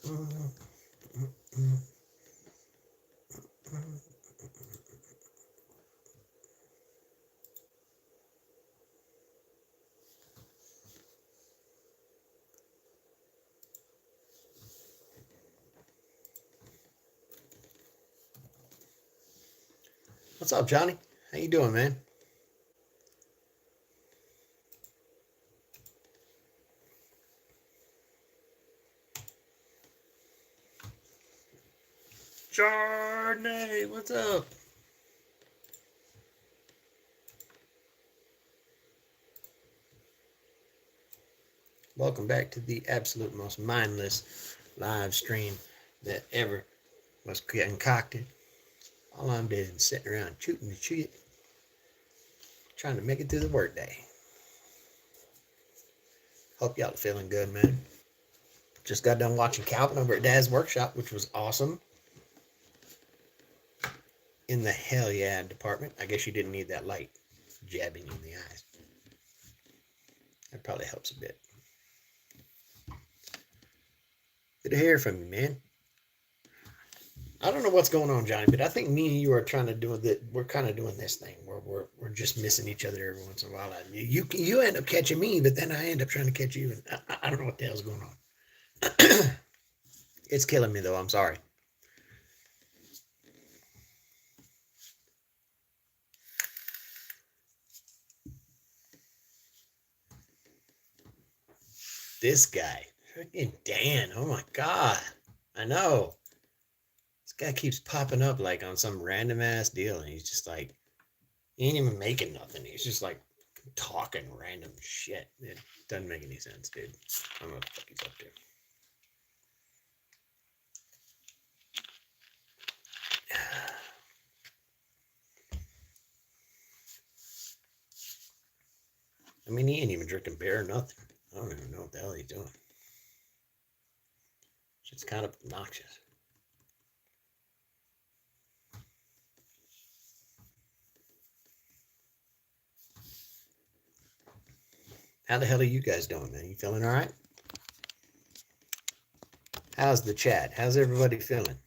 What's up, Johnny? How you doing, man? Johnny, what's up? Welcome back to the absolute most mindless live stream that ever was concocted. All I'm doing is sitting around shooting the shit, trying to make it through the workday. Hope y'all are feeling good, man. Just got done watching Calvin over at Dad's workshop, which was awesome. In the hell yeah department. I guess you didn't need that light jabbing you in the eyes. That probably helps a bit. Good to hear from you, man. I don't know what's going on, Johnny, but I think me and you are trying to do that. We're kind of doing this thing where we're just missing each other every once in a while. You end up catching me, but then I end up trying to catch you, and I don't know what the hell's going on. It's killing me though. I'm sorry. This guy, freaking Dan. Oh my god. I know. This guy keeps popping up like on some random ass deal, and he's just like, he ain't even making nothing. He's just like talking random shit. It doesn't make any sense, dude. I don't know what the fuck he's up to. I mean, he ain't even drinking beer or nothing. I don't even know what the hell he's doing. It's kind of obnoxious. How the hell are you guys doing, man? You feeling all right? How's the chat? How's everybody feeling?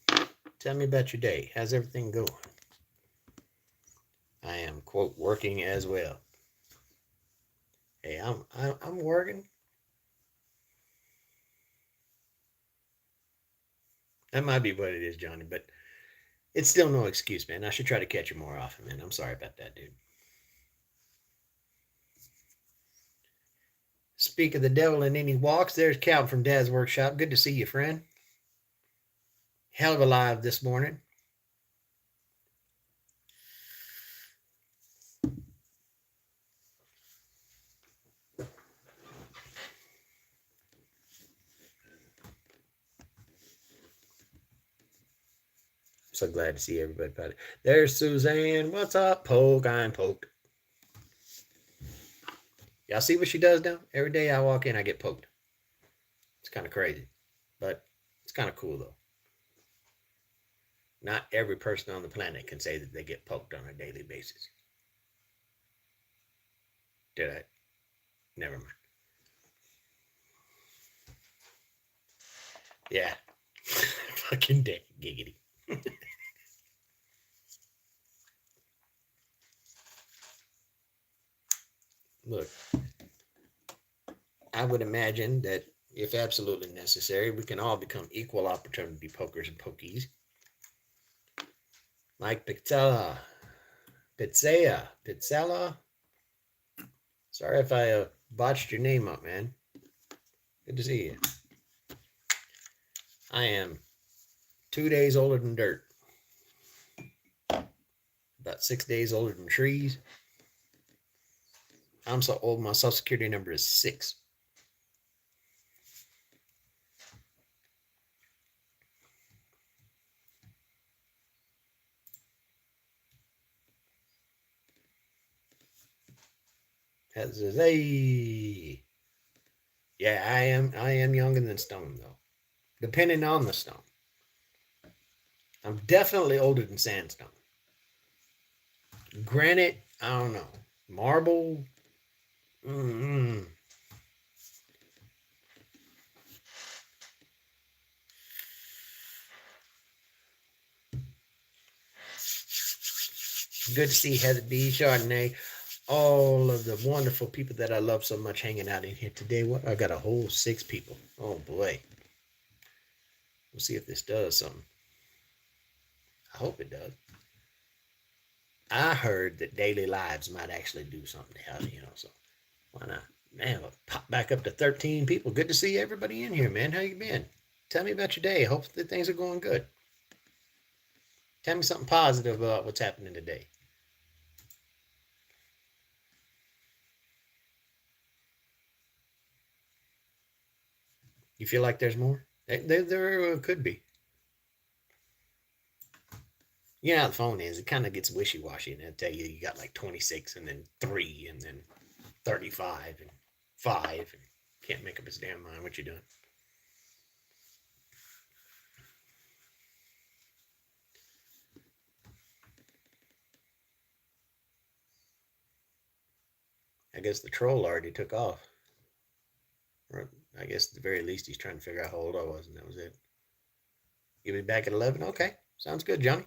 Tell me about your day. How's everything going? I am, quote, working as well. Hey, I'm working. That might be what it is, Johnny, but it's still no excuse, man. I should try to catch you more often, man. I'm sorry about that, dude. Speak of the devil in any walks, there's Cal from Dad's workshop. Good to see you, friend. Hell of a live this morning. So glad to see everybody about it. There's Suzanne. What's up, Poke? I'm poked. Y'all see what she does now? Every day I walk in, I get poked. It's kind of crazy, but it's kind of cool though. Not every person on the planet can say that they get poked on a daily basis. Did I? Never mind. Yeah. Fucking day, giggity. Look, I would imagine that if absolutely necessary, we can all become equal opportunity pokers and pokies. Mike Pizzella. Pizzella. Sorry if I botched your name up, man. Good to see you. I am 2 days older than dirt. About 6 days older than trees. I'm so old, my social security number is 6. Hey. Yeah, I am younger than Stone though. Depending on the stone. I'm definitely older than sandstone. Granite, I don't know. Marble, mm-mm. Good to see Heather B, Chardonnay, all of the wonderful people that I love so much hanging out in here today. What, I got a whole 6 people. Oh boy. We'll see if this does something. I hope it does. I heard that daily lives might actually do something to help, so why not? Man, we'll pop back up to 13 people. Good to see everybody in here, man. How you been? Tell me about your day. Hope that things are going good. Tell me something positive about what's happening today. You feel like there's more? There could be. You know how the phone is. It kind of gets wishy-washy, and it'll tell you you got like 26 and then 3 and then 35 and 5 and can't make up its damn mind what you're doing. I guess the troll already took off. Or I guess at the very least he's trying to figure out how old I was, and that was it. You'll be back at 11? Okay. Sounds good, Johnny.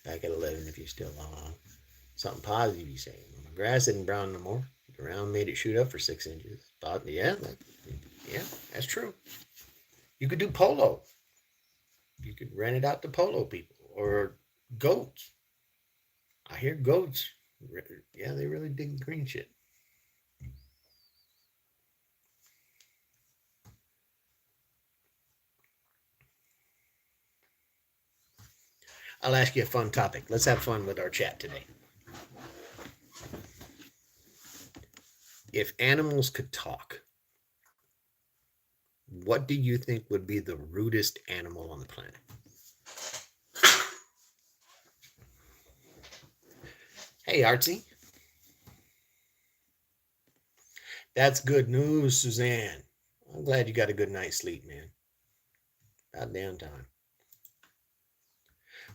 Back at 11 if you're still on. Something positive you say. Well, my grass isn't brown no more. The ground made it shoot up for 6 inches. But yeah, that's true. You could do polo. You could rent it out to polo people or goats. I hear goats. Yeah, they really dig green shit. I'll ask you a fun topic. Let's have fun with our chat today. If animals could talk, what do you think would be the rudest animal on the planet? Hey, Artsy. That's good news, Suzanne. I'm glad you got a good night's sleep, man. About damn time.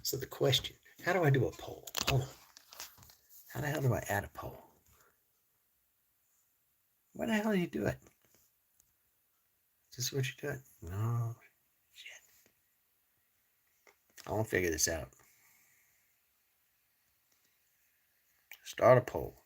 So the question, how do I do a poll? Hold on. How the hell do I add a poll? What the hell do you do it? Is this what you do it? No, shit. I won't figure this out. Start a poll.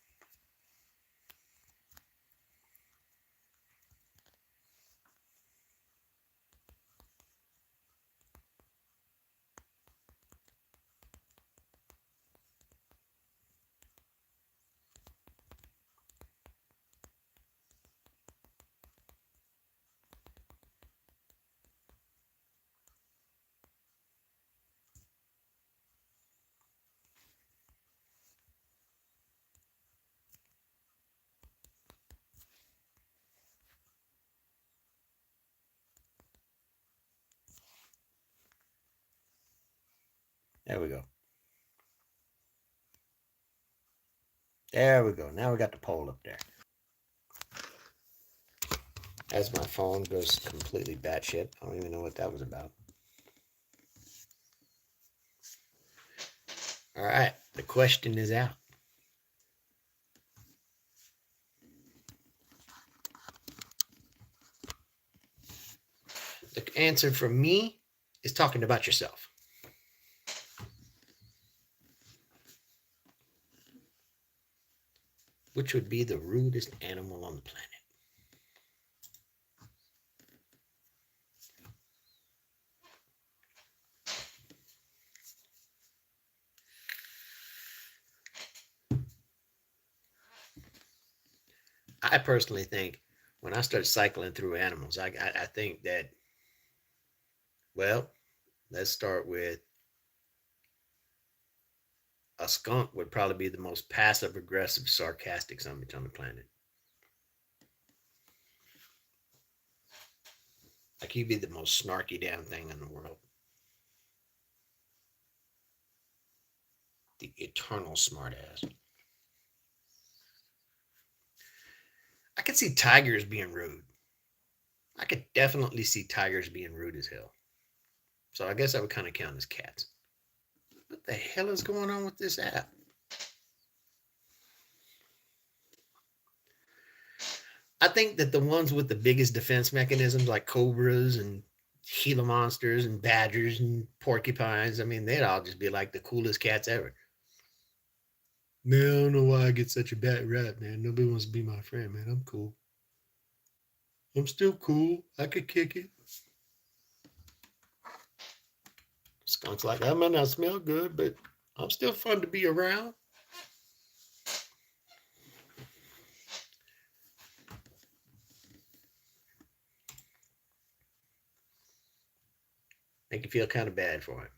There we go. There we go. Now we got the poll up there. As my phone goes completely batshit, I don't even know what that was about. All right, the question is out. The answer from me is talking about yourself. Which would be the rudest animal on the planet? I personally think when I start cycling through animals, I think that, well, let's start with a skunk would probably be the most passive aggressive, sarcastic something on the planet. Like you'd be the most snarky damn thing in the world. The eternal smartass. I could see tigers being rude. I could definitely see tigers being rude as hell. So I guess I would kind of count as cats. What the hell is going on with this app? I think that the ones with the biggest defense mechanisms, like cobras and Gila monsters and badgers and porcupines, I mean, they'd all just be like the coolest cats ever. Man, I don't know why I get such a bad rap, man. Nobody wants to be my friend, man. I'm cool. I'm still cool. I could kick it. Skunk's like, I might not smell good, but I'm still fun to be around. Make you feel kind of bad for him.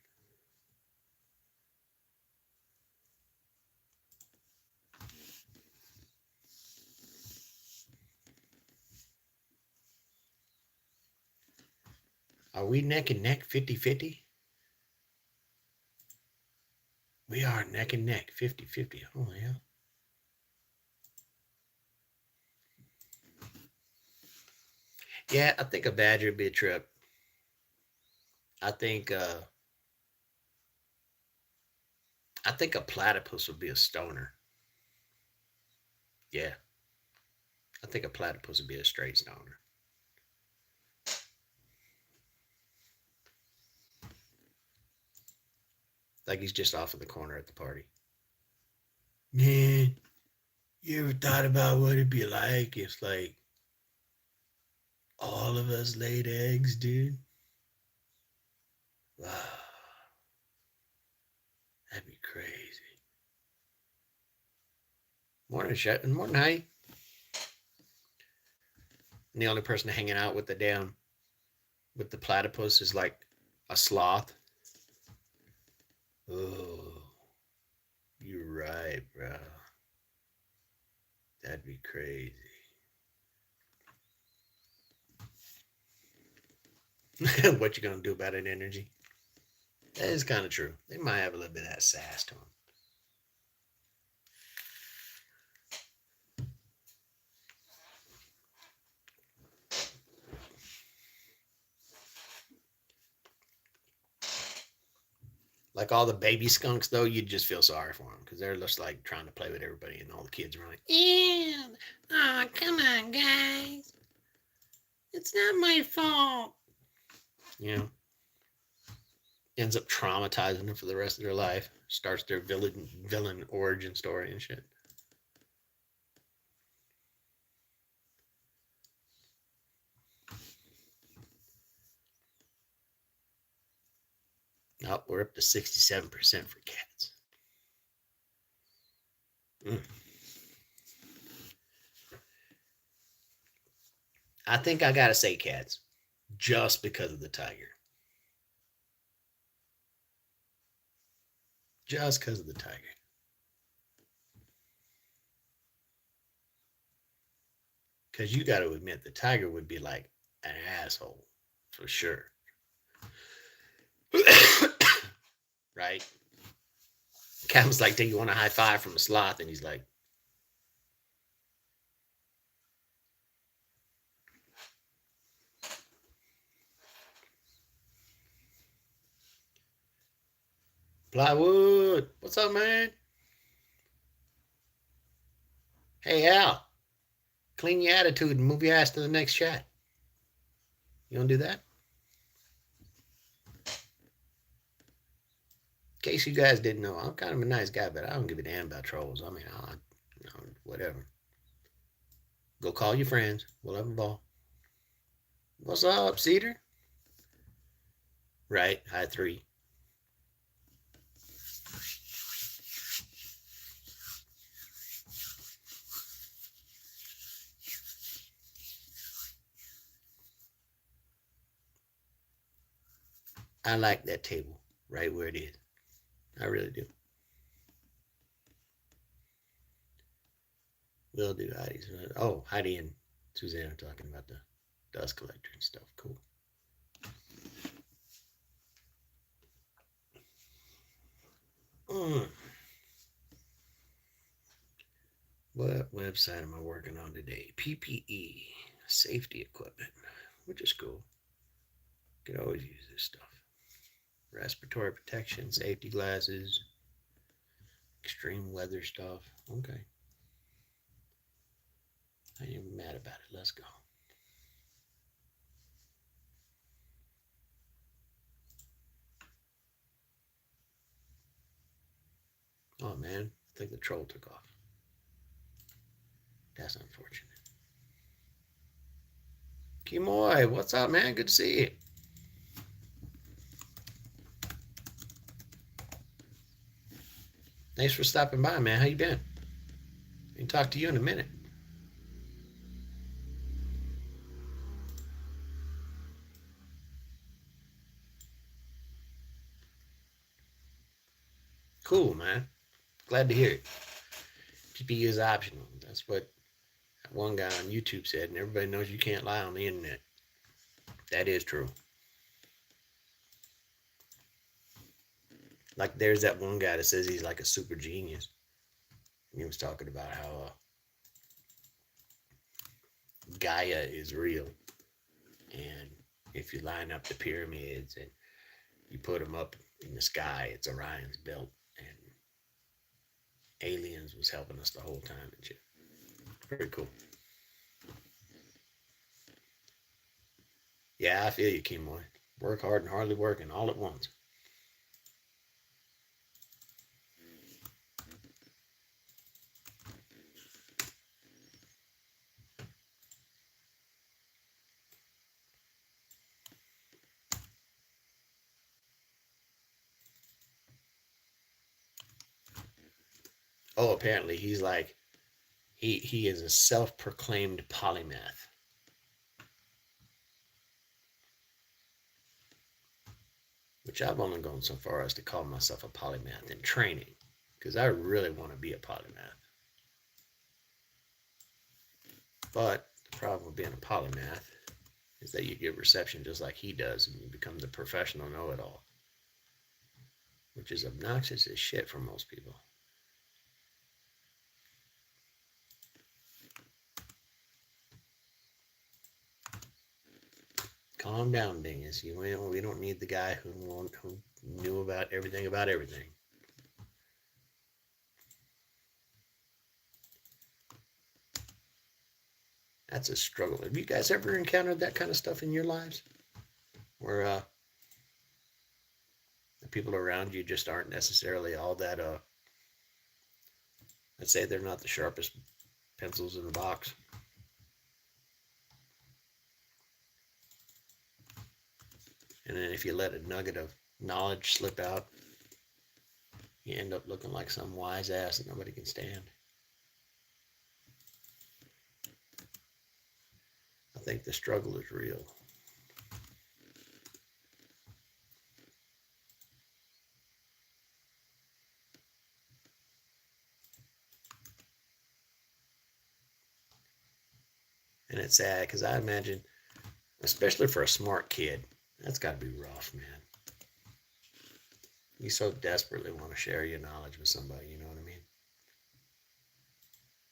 Are we neck and neck 50-50? We are neck and neck 50-50. Oh, yeah. Yeah, I think a badger would be a trip. I think I think a platypus would be a stoner. Yeah, I think a platypus would be a straight stoner. Like he's just off in the corner at the party. Man, you ever thought about what it'd be like if like all of us laid eggs, dude? Wow, that'd be crazy. Morning, Shet. Morning, hi. And the only person hanging out with the damn with the platypus is like a sloth. Oh, you're right, bro. That'd be crazy. What you gonna do about it, energy? That is kind of true. They might have a little bit of that sass to them. Like all the baby skunks, though, you'd just feel sorry for them because they're just like trying to play with everybody, and all the kids are like, "Yeah, oh, come on, guys, it's not my fault." You know, ends up traumatizing them for the rest of their life. Starts their villain origin story and shit. Oh, we're up to 67% for cats. Mm. I think I gotta say cats, just because of the tiger. Just because of the tiger. Because you got to admit, the tiger would be like an asshole for sure. Right? Cat was like, "Do you want a high five from a sloth?" And he's like, "Plywood, what's up, man? Hey, Al, clean your attitude and move your ass to the next chat. You want to do that?" In case you guys didn't know, I'm kind of a nice guy, but I don't give a damn about trolls. I mean, whatever. Go call your friends. We'll have a ball. What's up, Cedar? Right, high three. I like that table right where it is. I really do. Will do, Heidi's. Oh, Heidi and Suzanne are talking about the dust collector and stuff. Cool. What website am I working on today? PPE, safety equipment, which is cool. Could always use this stuff. Respiratory protection, safety glasses, extreme weather stuff. Okay. I ain't even mad about it. Let's go. Oh man, I think the troll took off. That's unfortunate. Kimoy, what's up, man? Good to see you. Thanks for stopping by, man. How you been? I can talk to you in a minute. Cool, man. Glad to hear it. PPE is optional. That's what that one guy on YouTube said, and everybody knows you can't lie on the internet. That is true. Like, there's that one guy that says he's like a super genius. And he was talking about how Gaia is real. And if you line up the pyramids and you put them up in the sky, it's Orion's belt. And aliens was helping us the whole time and shit. Very cool. Yeah, I feel you, Kimoy. Work hard and hardly working all at once. Oh, apparently he's like he is a self-proclaimed polymath. Which I've only gone so far as to call myself a polymath in training, because I really want to be a polymath. But the problem with being a polymath is that you get reception just like he does, and you become the professional know-it-all, which is obnoxious as shit for most people. Calm down, dingus. We don't need the guy who knew about everything about everything. That's a struggle. Have you guys ever encountered that kind of stuff in your lives? Where the people around you just aren't necessarily all that, let's say they're not the sharpest pencils in the box. And then if you let a nugget of knowledge slip out, you end up looking like some wise ass that nobody can stand. I think the struggle is real. And it's sad because I imagine, especially for a smart kid, that's got to be rough, man. You so desperately want to share your knowledge with somebody, you know what I mean?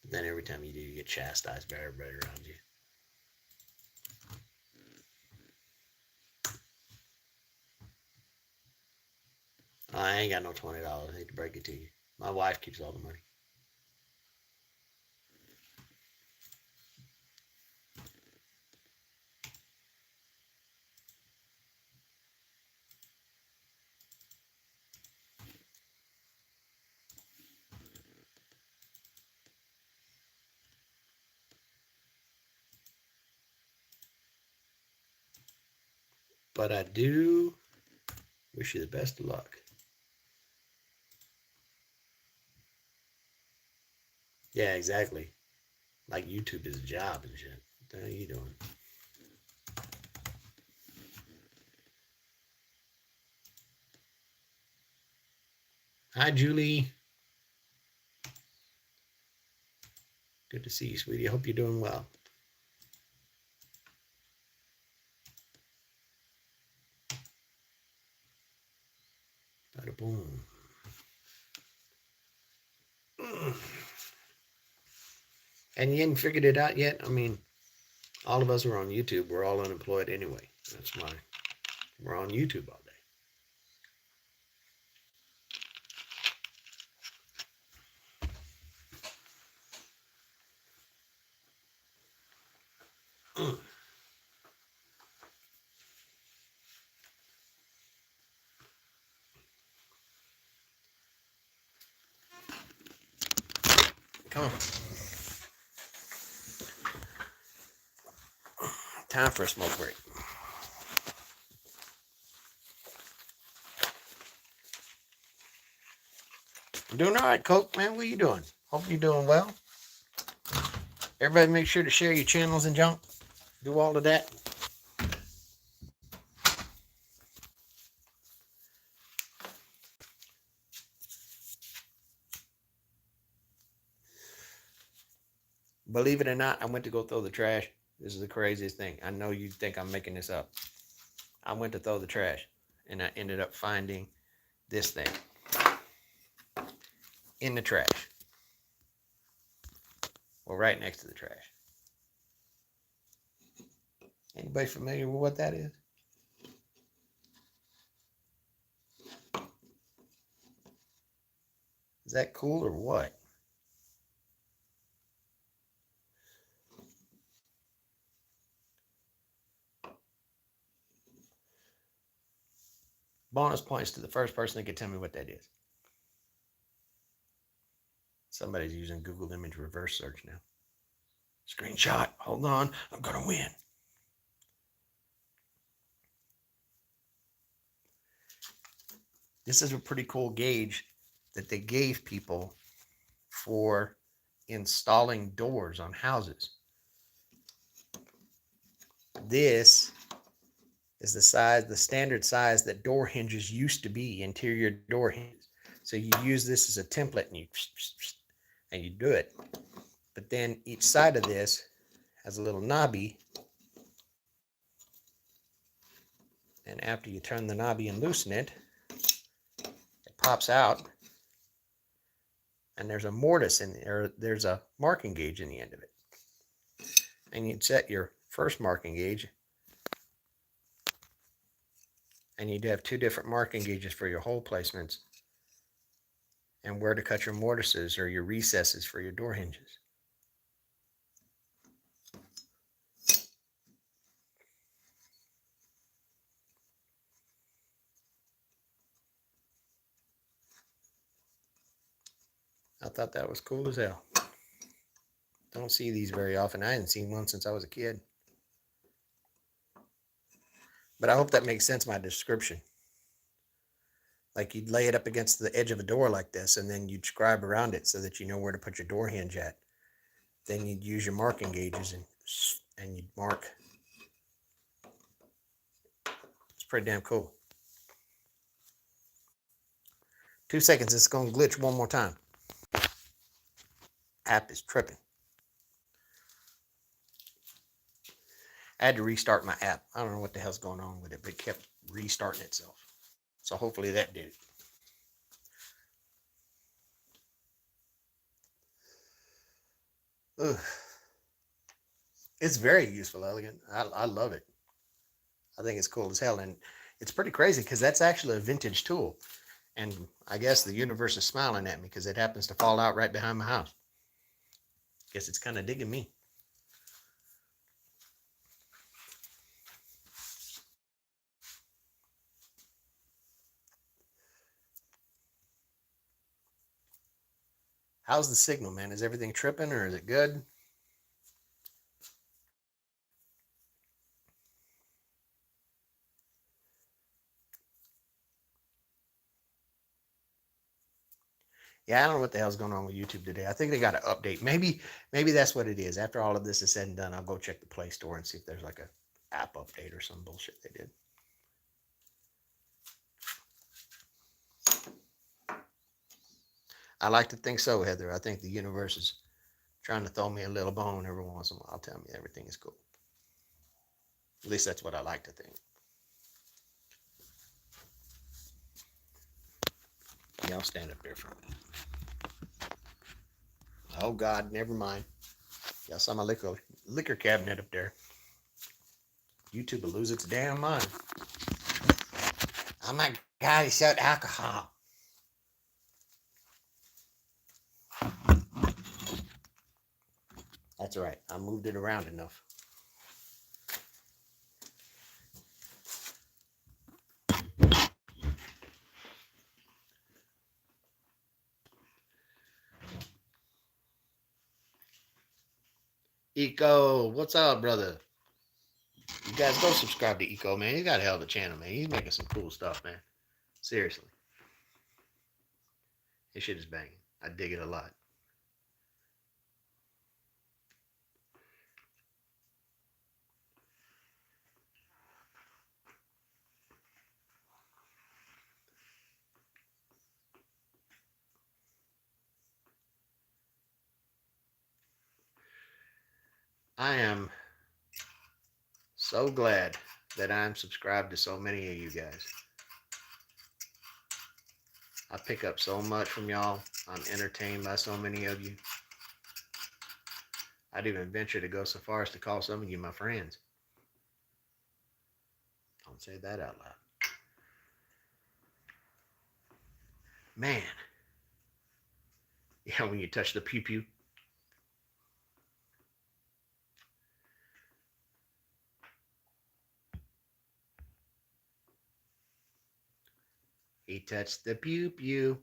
But then every time you do, you get chastised by everybody around you. I ain't got no $20. I hate to break it to you. My wife keeps all the money. But I do wish you the best of luck. Yeah, exactly. Like YouTube is a job and shit. What the hell are you doing? Hi, Julie. Good to see you, sweetie. I hope you're doing well. Bada boom. And you hadn't figured it out yet? I mean, all of us who are on YouTube, we're all unemployed anyway. That's why we're on YouTube all day. Come on. Time for a smoke break. I'm doing all right, Coke, man. What are you doing? Hope you're doing well. Everybody make sure to share your channels and junk. Do all of that. Believe it or not, I went to go throw the trash. This is the craziest thing. I know you think I'm making this up. I went to throw the trash, and I ended up finding this thing in the trash. Well, right next to the trash. Anybody familiar with what that is? Is that cool or what? Bonus points to the first person that can tell me what that is. Somebody's using Google image reverse search now. Screenshot. Hold on. I'm going to win. This is a pretty cool gauge that they gave people for installing doors on houses. This is the size, the standard size that door hinges used to be, interior door hinges. So you use this as a template and you do it. But then each side of this has a little knobby. And after you turn the knobby and loosen it, it pops out. And there's a mortise in there, there's a marking gauge in the end of it. And you'd set your first marking gauge. And you'd have two different marking gauges for your hole placements and where to cut your mortises or your recesses for your door hinges. I thought that was cool as hell. Don't see these very often. I hadn't seen one since I was a kid. But I hope that makes sense, my description. Like you'd lay it up against the edge of a door like this, and then you'd scribe around it so that you know where to put your door hinge at. Then you'd use your marking gauges and you'd mark. It's pretty damn cool. 2 seconds, it's going to glitch one more time. App is tripping. I had to restart my app. I don't know what the hell's going on with it, but it kept restarting itself. So hopefully that did it. Ugh. It's very useful, elegant. I love it. I think it's cool as hell. And it's pretty crazy because that's actually a vintage tool. And I guess the universe is smiling at me because it happens to fall out right behind my house. Guess it's kind of digging me. How's the signal, man? Is everything tripping or is it good? Yeah, I don't know what the hell's going on with YouTube today. I think they got an update. Maybe that's what it is. After all of this is said and done, I'll go check the Play Store and see if there's like a app update or some bullshit they did. I like to think so, Heather. I think the universe is trying to throw me a little bone every once in a while, tell me everything is cool. At least that's what I like to think. Yeah, I'll stand up there for a minute. Oh God, never mind. Y'all saw my liquor cabinet up there. YouTube will lose its damn mind. Oh my God, he sold alcohol. That's right. I moved it around enough. Eco, what's up, brother? You guys go subscribe to Eco, man. He's got a hell of a channel, man. He's making some cool stuff, man. Seriously. His shit is banging. I dig it a lot. I am so glad that I'm subscribed to so many of you guys. I pick up so much from y'all. I'm entertained by so many of you. I'd even venture to go so far as to call some of you my friends. Don't say that out loud. Man. Yeah, when you touch the pew pew. He touched the pew pew.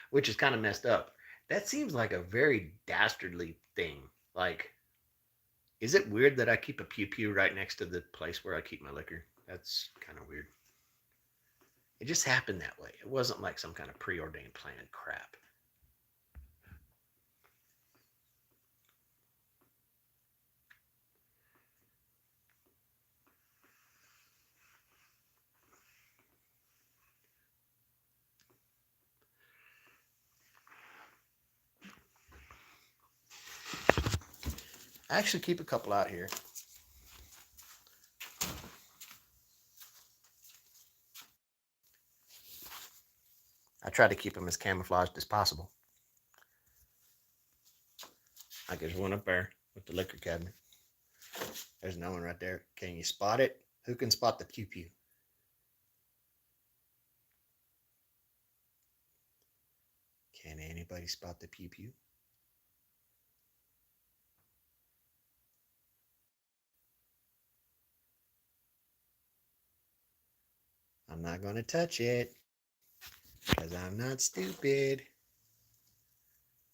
Which is kind of messed up. That seems like a very dastardly thing. Like, is it weird that I keep a pew pew right next to the place where I keep my liquor? That's kind of weird. It just happened that way. It wasn't like some kind of preordained planned crap. I actually keep a couple out here. I try to keep them as camouflaged as possible. Like there's one up there with the liquor cabinet. There's no one right there. Can you spot it? Who can spot the pew pew? Can anybody spot the pew pew? I'm not going to touch it because I'm not stupid.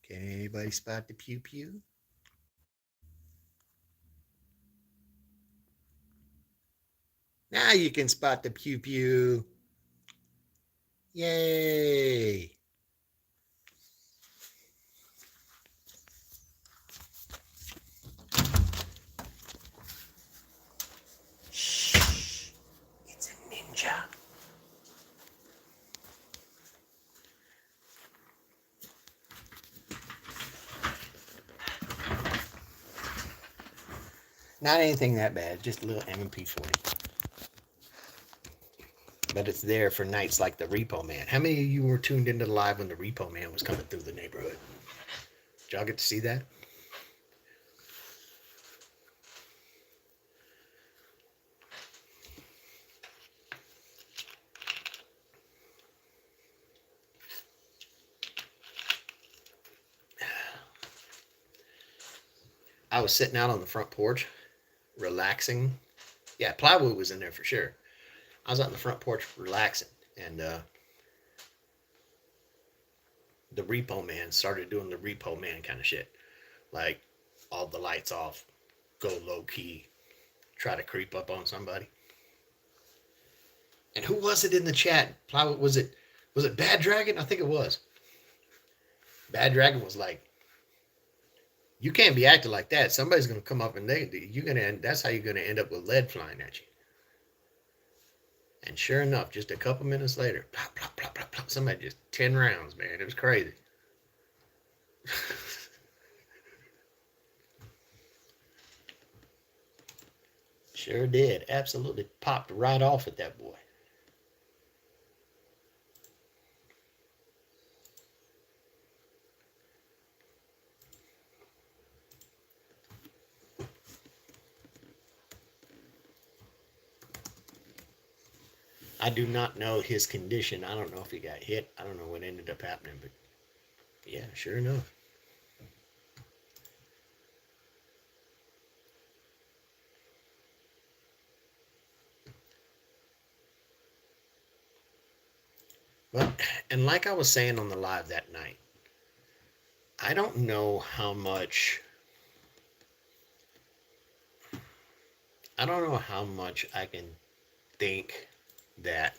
Can anybody spot the pew pew? Now you can spot the pew pew. Yay! Shh! It's a ninja. Not anything that bad, just a little M&P 40. But it's there for nights like the Repo Man. How many of you were tuned into the live when the Repo Man was coming through the neighborhood? Did y'all get to see that? I was sitting out on the front porch, relaxing. Yeah, plywood was in there for sure. I was out on the front porch relaxing, and the Repo Man started doing the Repo Man kind of shit. Like, all the lights off, go low key, try to creep up on somebody. And who was it in the chat? Plywood, was it Bad Dragon? I think it was. Bad Dragon was like, you can't be acting like that. Somebody's gonna come up and that's how you're gonna end up with lead flying at you. And sure enough, just a couple minutes later, plop, plop, plop, plop, plop, somebody just 10 rounds, man. It was crazy. Sure did. Absolutely popped right off at that boy. I do not know his condition. I don't know if he got hit. I don't know what ended up happening, but yeah, sure enough. Well, and like I was saying on the live that night, I don't know how much I don't know how much I can think that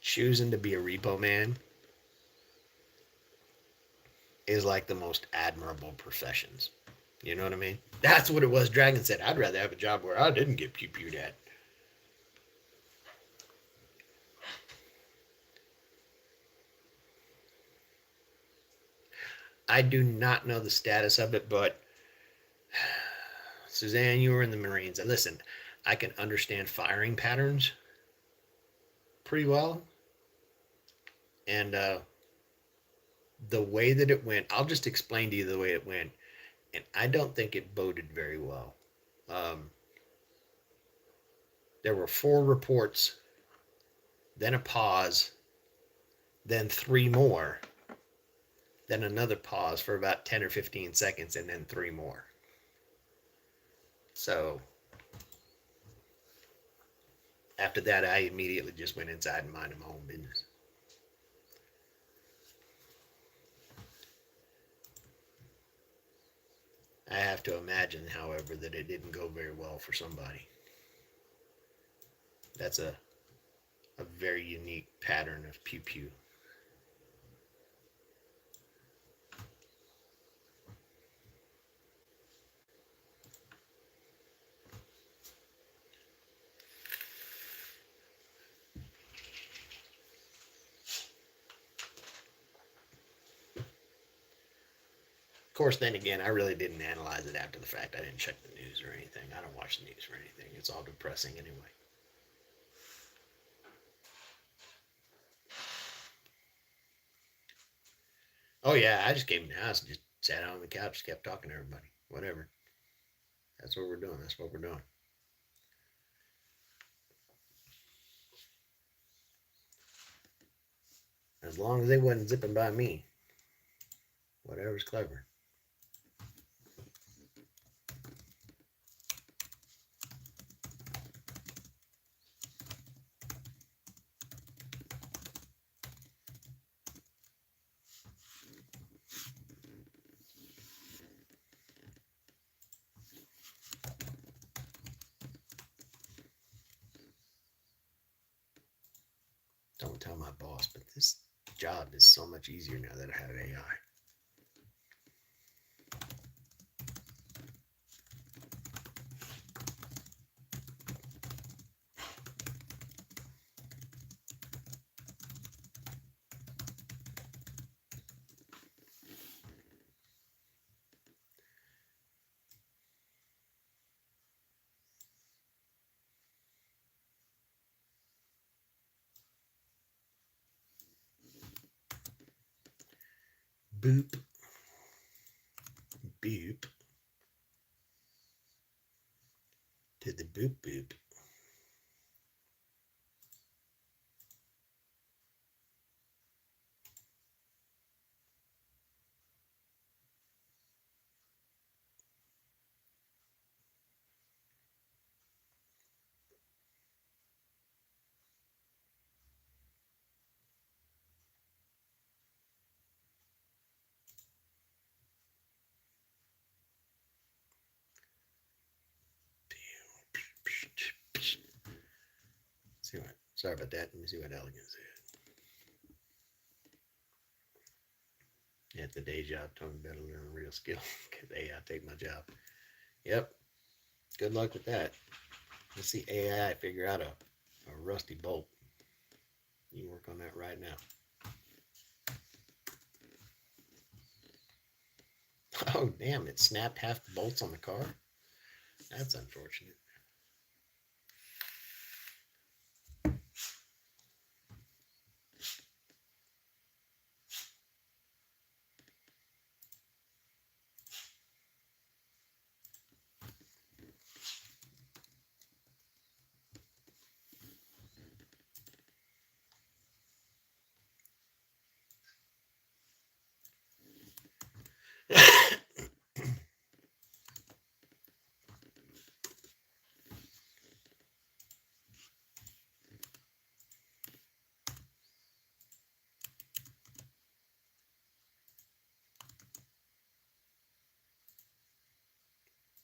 choosing to be a repo man is like the most admirable professions. You know what I mean? That's what it was. Dragon said, I'd rather have a job where I didn't get pew pewed at. I do not know the status of it, but Suzanne, you were in the Marines. And listen, I can understand firing patterns pretty well. And the way that it went, I'll just explain to you the way it went. And I don't think it boded very well. Um, there were 4 reports, then a pause, then 3 more, then another pause for about 10 or 15 seconds, and then 3 more. So after that, I immediately just went inside and minded my own business. I have to imagine, however, that it didn't go very well for somebody. That's a very unique pattern of pew pew. Of course, then again, I really didn't analyze it after the fact. I didn't check the news or anything. I don't watch the news for anything. It's all depressing anyway. Oh yeah, I just came in the house and just sat on the couch, kept talking to everybody. Whatever. That's what we're doing. That's what we're doing. As long as they wasn't zipping by me, whatever's clever. Don't tell my boss, but this job is so much easier now that I have AI. Boop, boop, to the boop boop. See what? Sorry about that. Let me see what Elegant said. At the day job, talking about learning a real skill because AI take my job. Yep. Good luck with that. Let's see AI figure out a rusty bolt. You can work on that right now. Oh, damn. It snapped half the bolts on the car. That's unfortunate.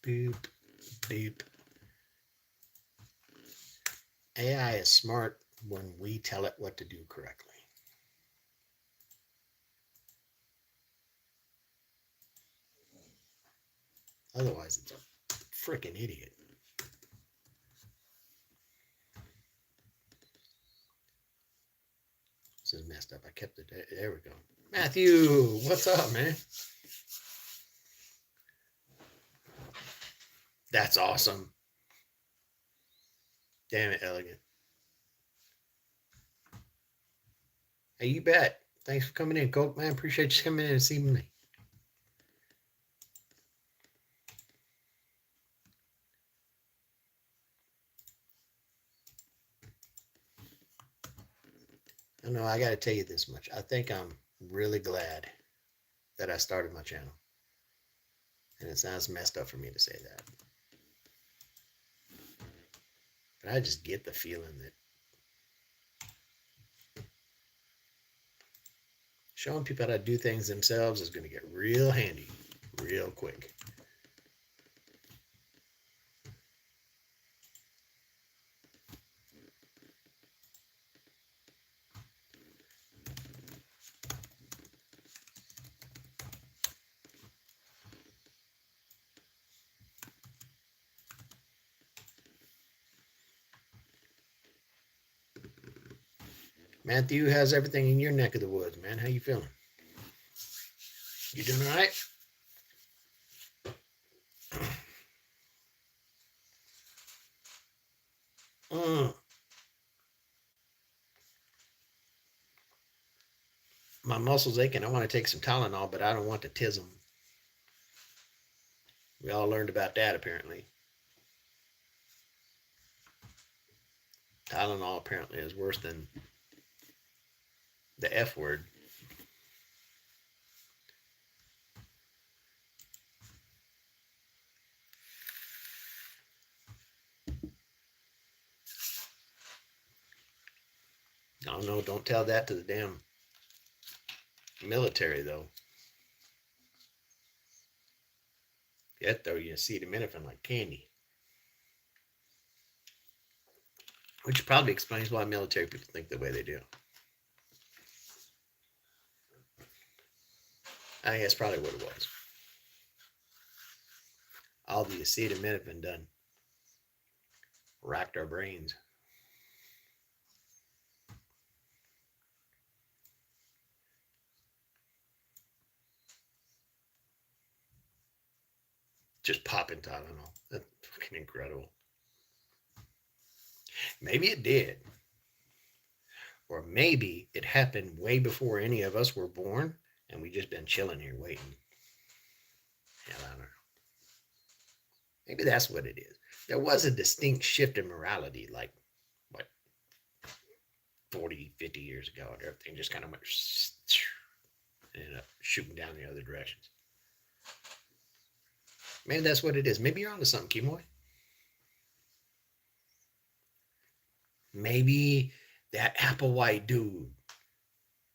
Boop, boop. AI is smart when we tell it what to do correctly. Otherwise, it's a freaking idiot. This is messed up. I kept it. There we go. Matthew, what's up, man? That's awesome. Damn it, Elegant. Hey, you bet. Thanks for coming in, Coke, man. Appreciate you coming in and seeing me. I know I got to tell you this much. I think I'm really glad that I started my channel. And it sounds messed up for me to say that. But I just get the feeling that showing people how to do things themselves is going to get real handy real quick. Matthew, how's everything in your neck of the woods, man? How you feeling? You doing all right? My muscles aching. I want to take some Tylenol, but I don't want to tiz them. We all learned about that, apparently. Tylenol apparently is worse than the F word. I don't know. Don't tell that to the damn military, though. Yet, though, you acetaminophen like candy. Which probably explains why military people think the way they do. I think that's probably what it was. All the acetaminophen done racked our brains. Just popping Tylenol. That's fucking incredible. Maybe it did. Or maybe it happened way before any of us were born, and we just been chilling here waiting. Hell, I don't know. Maybe that's what it is. There was a distinct shift in morality, like, what, 40, 50 years ago, and everything just kind of went and ended up shooting down the other directions. Maybe that's what it is. Maybe you're onto something, Kimoy. Maybe that Applewhite dude.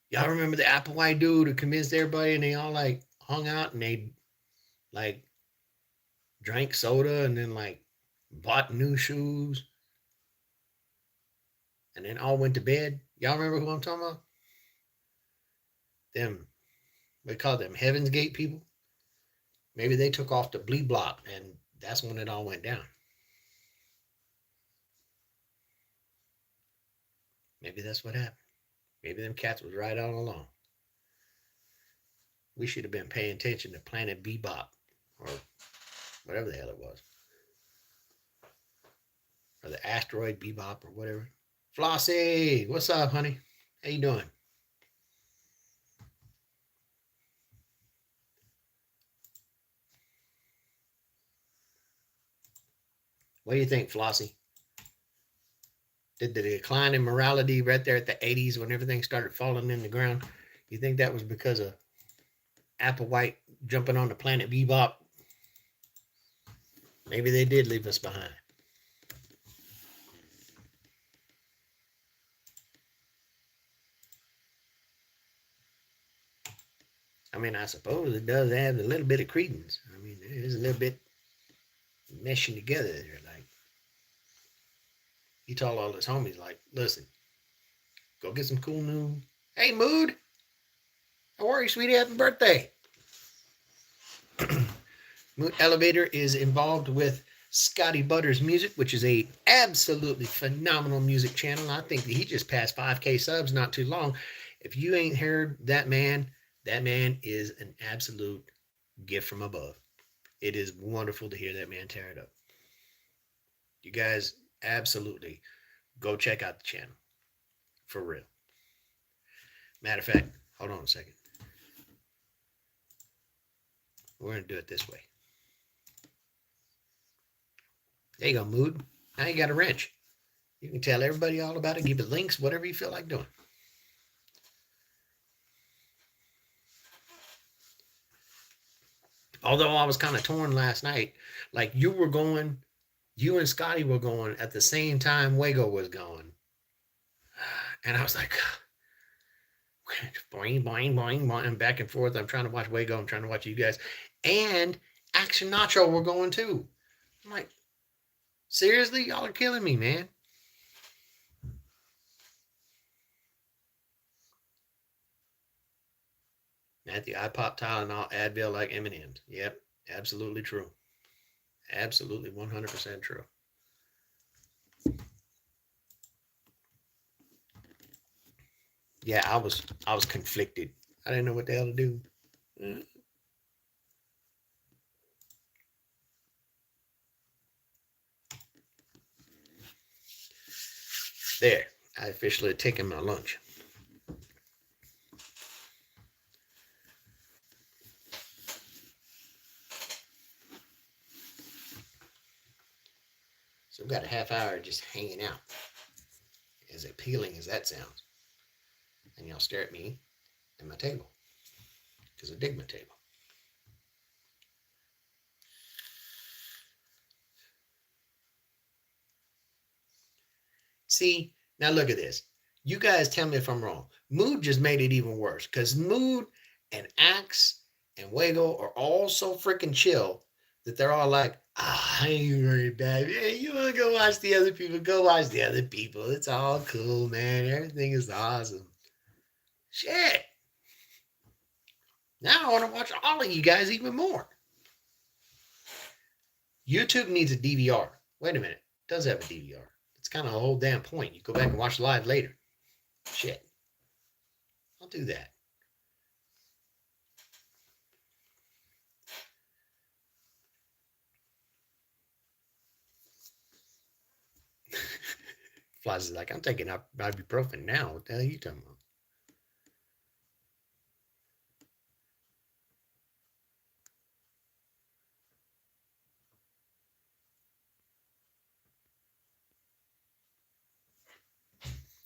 Y'all remember the Applewhite dude who convinced everybody and they all like hung out and they like drank soda and then like bought new shoes and then all went to bed? Y'all remember who I'm talking about? Them, we call them Heaven's Gate people. Maybe they took off to Blee Block and that's when it all went down. Maybe that's what happened. Maybe them cats was right all along. We should have been paying attention to Planet Bebop or whatever the hell it was. Or the Asteroid Bebop or whatever. Flossie, what's up, honey? How you doing? What do you think, Flossie? Did the decline in morality right there at the 80s when everything started falling in the ground, you think that was because of Applewhite jumping on the planet Bebop. Maybe they did leave us behind. I mean, I suppose it does have a little bit of credence. I mean, it is a little bit meshing together there. Like, he told all his homies, like, listen, go get some cool new. Hey, Mood, how are you, sweetie? Happy birthday. Mood Elevator is involved with Scotty Butters Music, which is a absolutely phenomenal music channel. I think that he just passed 5K subs not too long. If you ain't heard that man is an absolute gift from above. It is wonderful to hear that man tear it up. You guys absolutely go check out the channel. For real. Matter of fact, hold on a second. We're going to do it this way. There you go, Mood. Now you got a wrench. You can tell everybody all about it, give it links, whatever you feel like doing. Although I was kind of torn last night, like you and Scotty were going at the same time Wago was going. And I was like, boing, boing, boing, boing, and back and forth. I'm trying to watch Wago. I'm trying to watch you guys. And Action Nacho were going too. I'm like, seriously? Y'all are killing me, man. Matthew, I pop Tylenol, Advil like M&M's. Yep, absolutely true. Absolutely 100% true. Yeah, I was conflicted. I didn't know what the hell to do. There, I officially taken my lunch. So we've got a half hour just hanging out. As appealing as that sounds. And y'all stare at me and my table. Because I dig my table. See, now look at this. You guys tell me if I'm wrong. Mood just made it even worse. Because Mood and Axe and Wago are all so freaking chill that they're all like, I ain't worried about it. Hey, you want to go watch the other people? Go watch the other people. It's all cool, man. Everything is awesome. Shit. Now I want to watch all of you guys even more. YouTube needs a DVR. Wait a minute. It does have a DVR. It's kind of a whole damn point. You go back and watch live later. Shit. I'll do that. Flies is like, I'm taking ibuprofen now. What the hell are you talking about?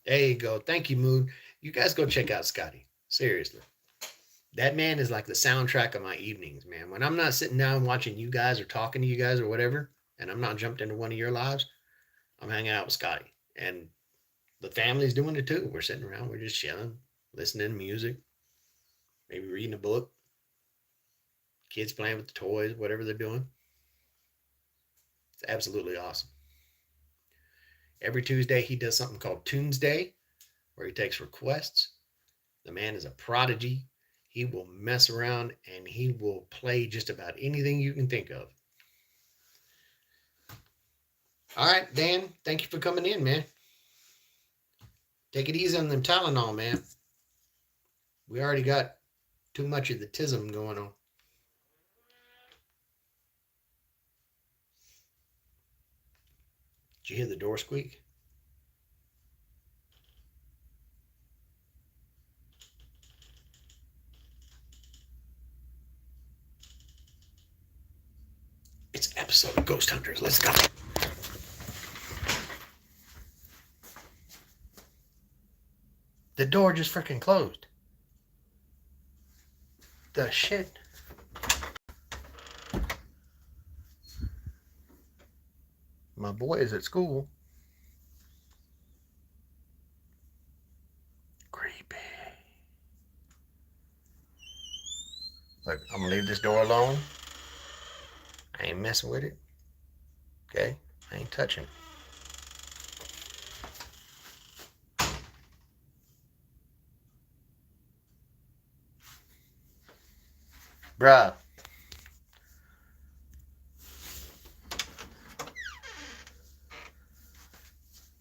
There you go. Thank you, Moon. You guys go check out Scotty. Seriously. That man is like the soundtrack of my evenings, man. When I'm not sitting down watching you guys or talking to you guys or whatever, and I'm not jumped into one of your lives, I'm hanging out with Scotty. And the family's doing it too. We're sitting around, we're just chilling, listening to music, maybe reading a book, kids playing with the toys, whatever they're doing. It's absolutely awesome. Every Tuesday, he does something called Tuesday, where he takes requests. The man is a prodigy. He will mess around and he will play just about anything you can think of. All right, Dan, thank you for coming in, man. Take it easy on them Tylenol, man. We already got too much of the tism going on. Did you hear the door squeak? It's an episode of Ghost Hunters. Let's go. The door just freaking closed. The shit. My boy is at school. Creepy. Look, I'm gonna leave this door alone. I ain't messing with it. Okay? I ain't touching it. Bruh.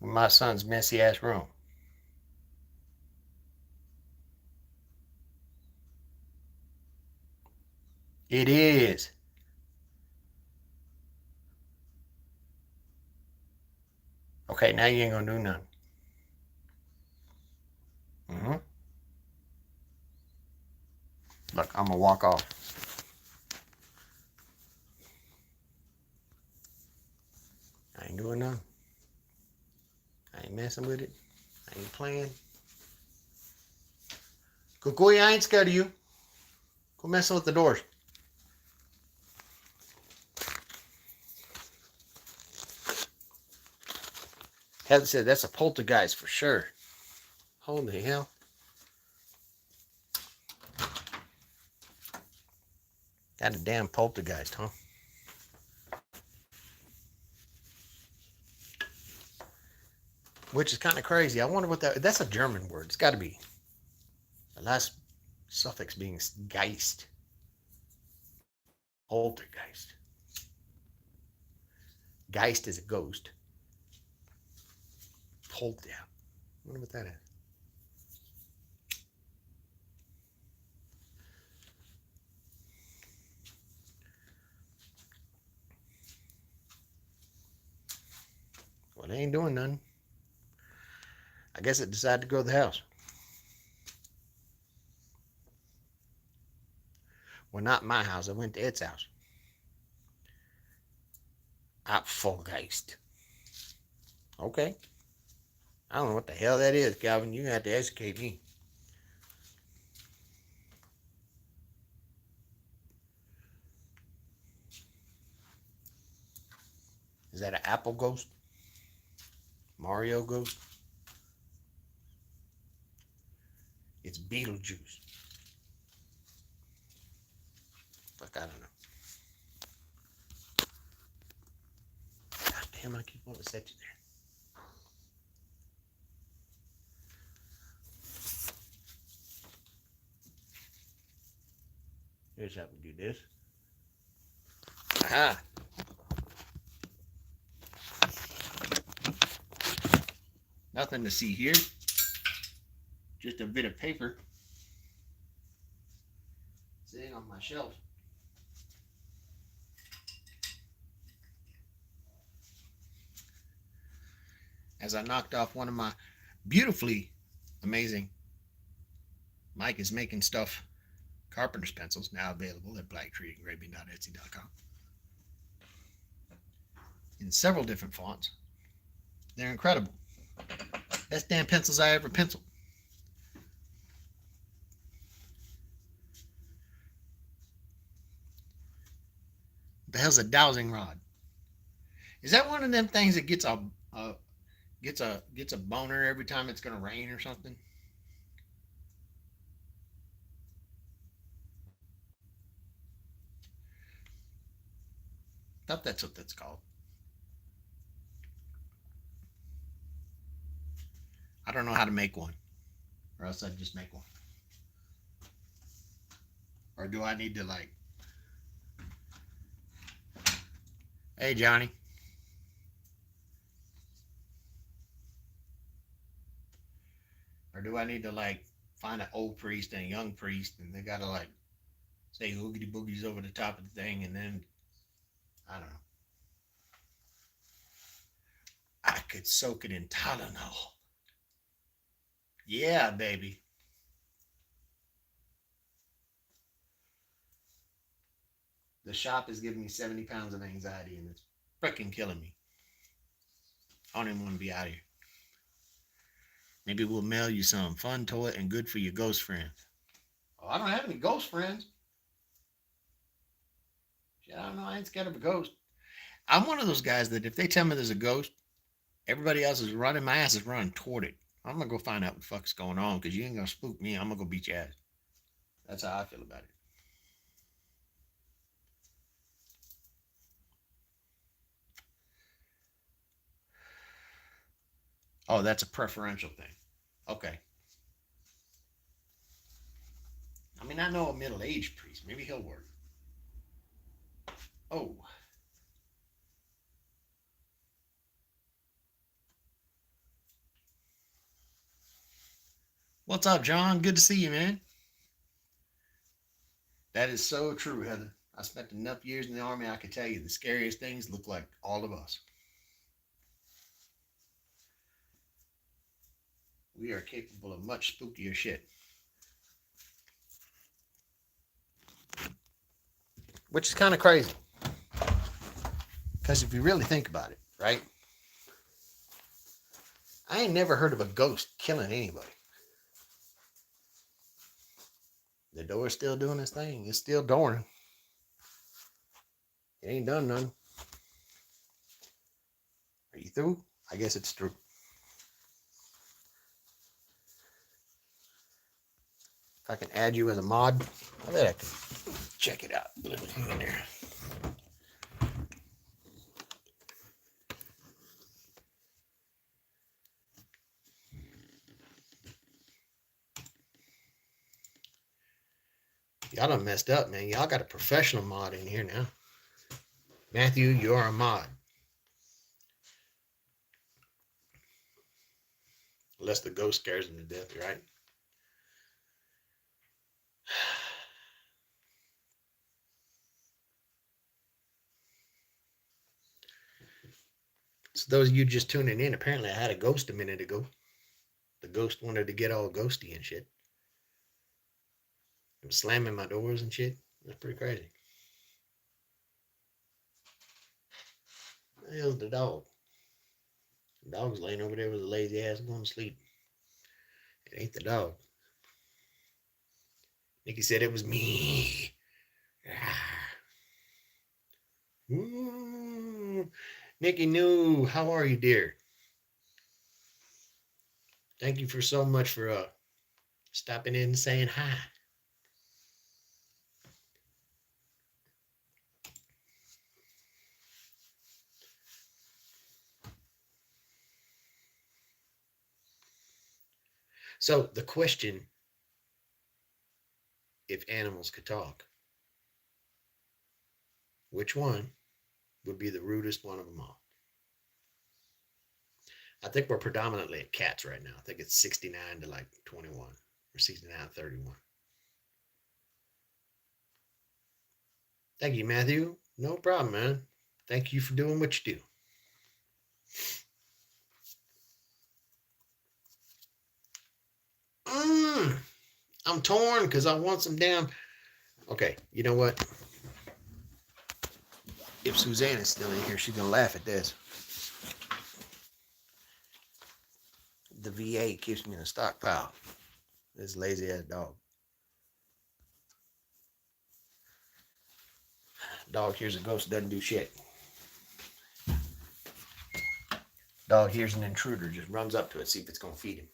My son's messy ass room. It is. Okay, now you ain't gonna do nothing. Mm-hmm. Look, I'm gonna walk off. I ain't doing nothing. I ain't messing with it. I ain't playing. Kukui, I ain't scared of you. Go messing with the doors. Heather said that's a poltergeist for sure. Holy hell. Got a damn poltergeist, huh? Which is kind of crazy. I wonder what that's a German word. It's got to be. The last suffix being geist. Poltergeist. Geist is a ghost. Polter. I wonder what that is. Well, they ain't doing nothing. I guess it decided to go to the house. Well, not my house. I went to its house. Apfelgeist. Okay. I don't know what the hell that is, Calvin. You're going to have to educate me. Is that an apple ghost? Mario ghost? It's Beetlejuice. Fuck, I don't know. God damn, I keep wanting to set you there. Here's how we do this. Aha! Nothing to see here. Just a bit of paper sitting on my shelf. As I knocked off one of my beautifully amazing Mike is Making Stuff carpenter's pencils, now available at blacktreeengraving.etsy.com, in several different fonts. They're incredible. Best damn pencils I ever penciled. What the hell's a dowsing rod? Is that one of them things that gets a boner every time it's gonna rain or something? I thought that's what that's called. I don't know how to make one, or else I'd just make one. Or do I need to like, hey Johnny, or do I need to like find an old priest and a young priest, and they gotta like say hoogity boogies over the top of the thing, and then I don't know. I could soak it in Tylenol. Yeah, baby. The shop is giving me 70 pounds of anxiety, and it's freaking killing me. I don't even want to be out here. Maybe we'll mail you some fun toy and good for your ghost friends. Oh, I don't have any ghost friends. Shit, I don't know. I ain't scared of a ghost. I'm one of those guys that if they tell me there's a ghost, everybody else is running. My ass is running toward it. I'm gonna go find out what the fuck's going on because you ain't gonna spook me. I'm gonna go beat your ass. That's how I feel about it. Oh, that's a preferential thing. Okay. I mean, I know a middle-aged priest. Maybe he'll work. Oh, what's up, John? Good to see you, man. That is so true, Heather. I spent enough years in the army. I can tell you the scariest things look like all of us. We are capable of much spookier shit. Which is kind of crazy. Because if you really think about it, right? I ain't never heard of a ghost killing anybody. The door's still doing its thing. It's still dooring. It ain't done nothing. Are you through? I guess it's through. If I can add you as a mod, I bet I can check it out. Let me hang in there. Y'all done messed up, man. Y'all got a professional mod in here now. Matthew, you're a mod. Unless the ghost scares him to death, right? So those of you just tuning in, apparently I had a ghost a minute ago. The ghost wanted to get all ghosty and shit. It was slamming my doors and shit. It was pretty crazy. It was the dog. The dog's laying over there with a lazy ass going to sleep. It ain't the dog. Nikki said it was me. Nikki New, how are you, dear? Thank you for so much for stopping in and saying hi. So the question, if animals could talk, which one would be the rudest one of them all? I think we're predominantly at cats right now. I think it's 69 to like 21 or 69 31. Thank you, Matthew. No problem, man. Thank you for doing what you do. I'm torn because I want some damn. Okay, you know what? If Suzanne is still in here, she's gonna laugh at this. The VA keeps me in a stockpile. This lazy ass dog. Dog hears a ghost, doesn't do shit. Dog hears an intruder, just runs up to it, see if it's gonna feed him.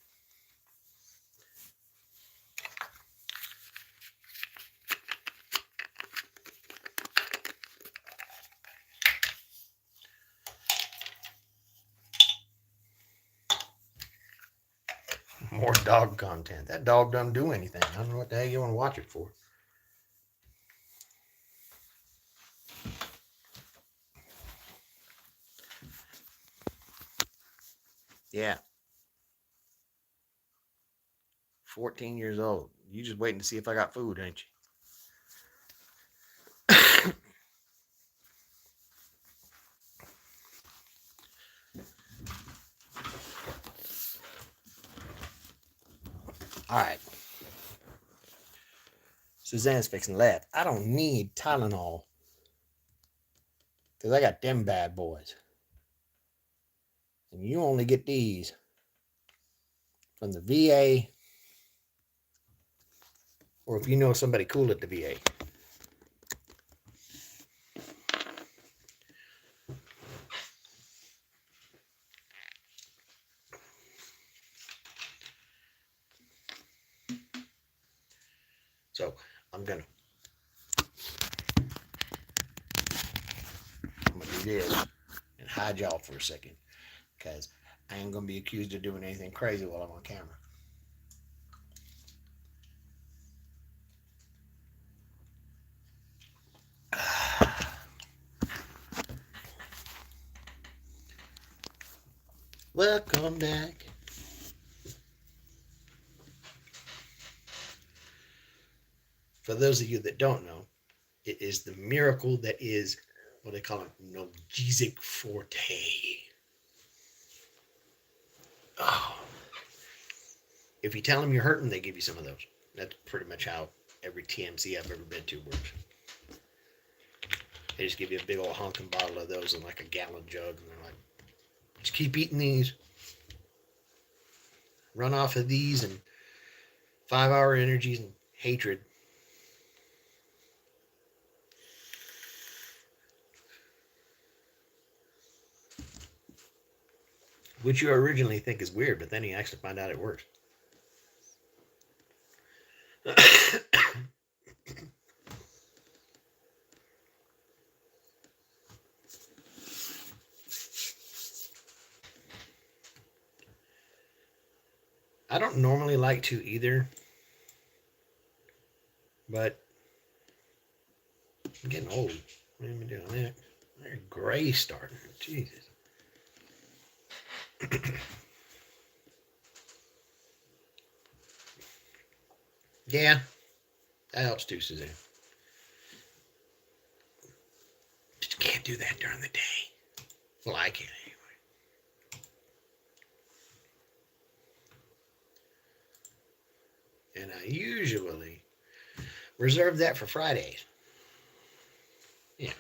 More dog content. That dog doesn't do anything. I don't know what the hell you want to watch it for. Yeah. 14 years old. You just waiting to see if I got food, ain't you? All right. Suzanne's fixing to laugh. I don't need Tylenol because I got them bad boys. And you only get these from the VA or if you know somebody cool at the VA. So I'm gonna do this and hide y'all for a second because I ain't gonna be accused of doing anything crazy while I'm on camera. Welcome back. For those of you that don't know, it is the miracle that is what they call it, Nogesic Forte. Oh. If you tell them you're hurting, they give you some of those. That's pretty much how every TMC I've ever been to works. They just give you a big old honking bottle of those in like a gallon jug, and they're like, just keep eating these. Run off of these and 5-hour energies and hatred. Which you originally think is weird, but then you actually find out it works. I don't normally like to either, but I'm getting old. What am I doing that? They're gray starting. Jesus. Yeah, that helps too, Suzanne. Just can't do that during the day. Well, I can't anyway. And I usually reserve that for Fridays. Yeah.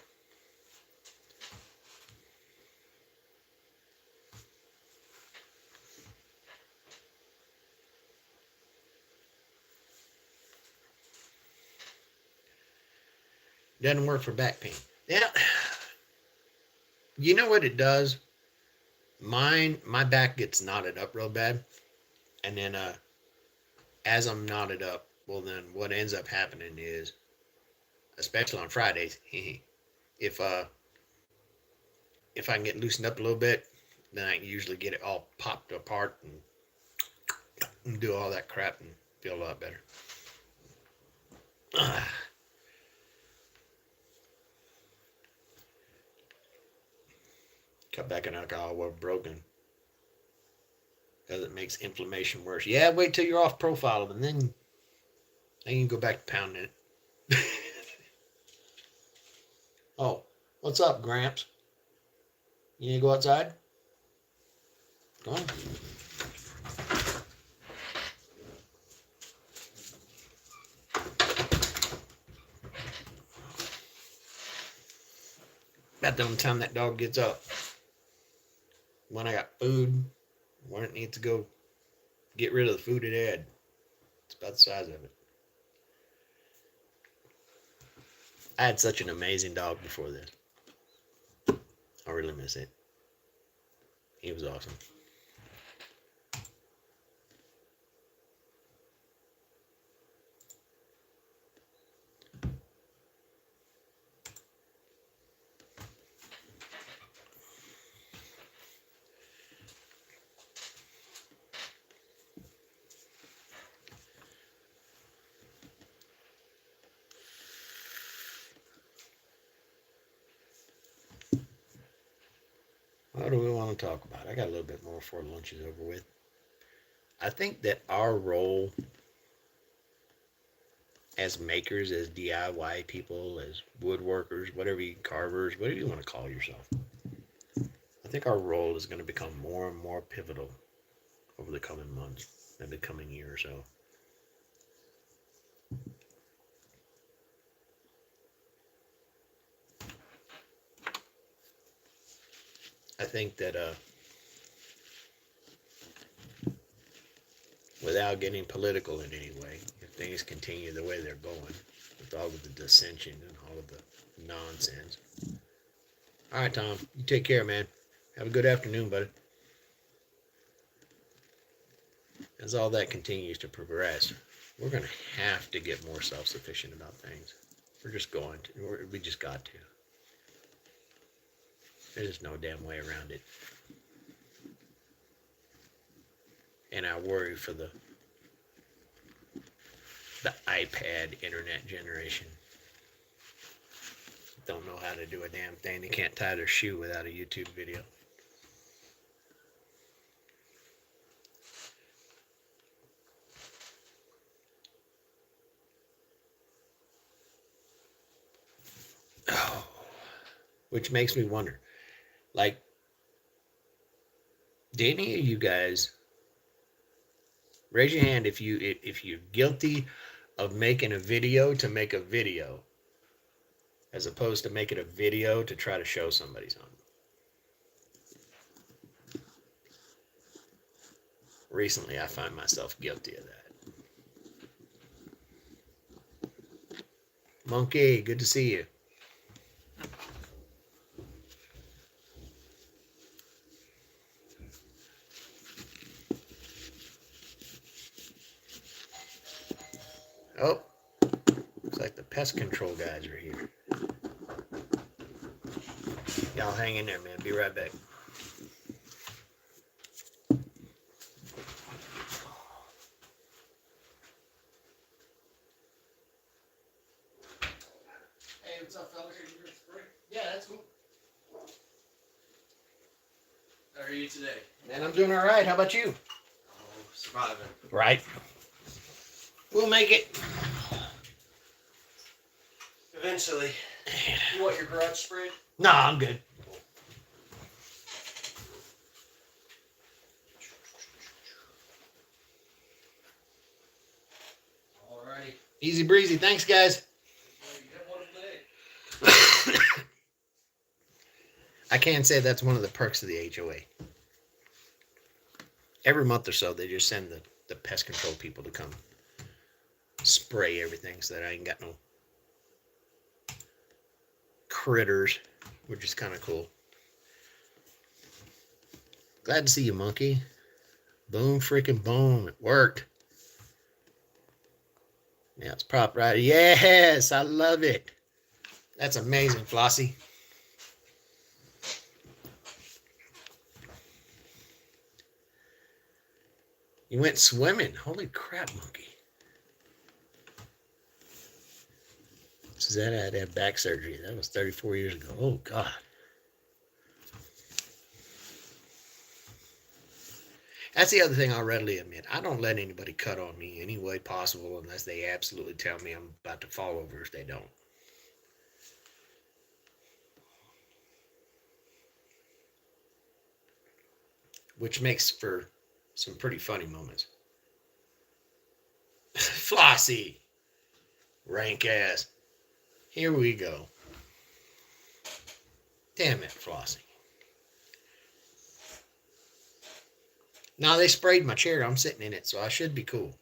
Doesn't work for back pain. Yeah. You know what it does? My back gets knotted up real bad. And then as I'm knotted up, well then what ends up happening is, especially on Fridays, if if I can get loosened up a little bit, then I can usually get it all popped apart and do all that crap and feel a lot better. Cut back on alcohol while broken because it makes inflammation worse. Yeah, wait till you're off profile and then you can go back to pounding it. Oh, what's up, Gramps? You need to go outside? Go on. About the only time that dog gets up. When I got food, when it needs to go get rid of the food it had. It's about the size of it. I had such an amazing dog before this. I really miss it. He was awesome. What do we want to talk about? I got a little bit more before lunch is over with. I think that our role as makers, as DIY people, as woodworkers, whatever you carvers, whatever you want to call yourself, I think our role is going to become more and more pivotal over the coming months and the coming year or so. I think that without getting political in any way, if things continue the way they're going, with all of the dissension and all of the nonsense. All right, Tom, you take care, man. Have a good afternoon, buddy. As all that continues to progress, We're going to have to get more self-sufficient about things. We're just going to. We just got to. There's no damn way around it. And I worry for the iPad internet generation. Don't know how to do a damn thing. They can't tie their shoe without a YouTube video. Oh, which makes me wonder, like, do any of you guys raise your hand if you're guilty of making a video to make a video, as opposed to making a video to try to show somebody something? Recently, I find myself guilty of that. Monkey, good to see you. Oh, looks like the pest control guys are here. Y'all hang in there, man. Be right back. Hey, what's up, fellas? Yeah, that's cool. How are you today? Man, I'm doing all right. How about you? Oh, surviving. Right. We'll make it. Eventually. You want your garage sprayed? No, I'm good. Alrighty. Easy breezy. Thanks, guys. You have one today. I can say that's one of the perks of the HOA. Every month or so, they just send the pest control people to come spray everything so that I ain't got no critters, which is kind of cool. Glad to see you, monkey. Boom, freaking boom. It worked. Yeah, it's prop right. Yes, I love it. That's amazing, Flossie. You went swimming. Holy crap, monkey. This is that I had to have back surgery. That was 34 years ago. Oh, God. That's the other thing I'll readily admit. I don't let anybody cut on me any way possible unless they absolutely tell me I'm about to fall over if they don't. Which makes for some pretty funny moments. Flossie. Rank ass. Here we go. Damn it, Flossie. Now they sprayed my chair. I'm sitting in it, so I should be cool.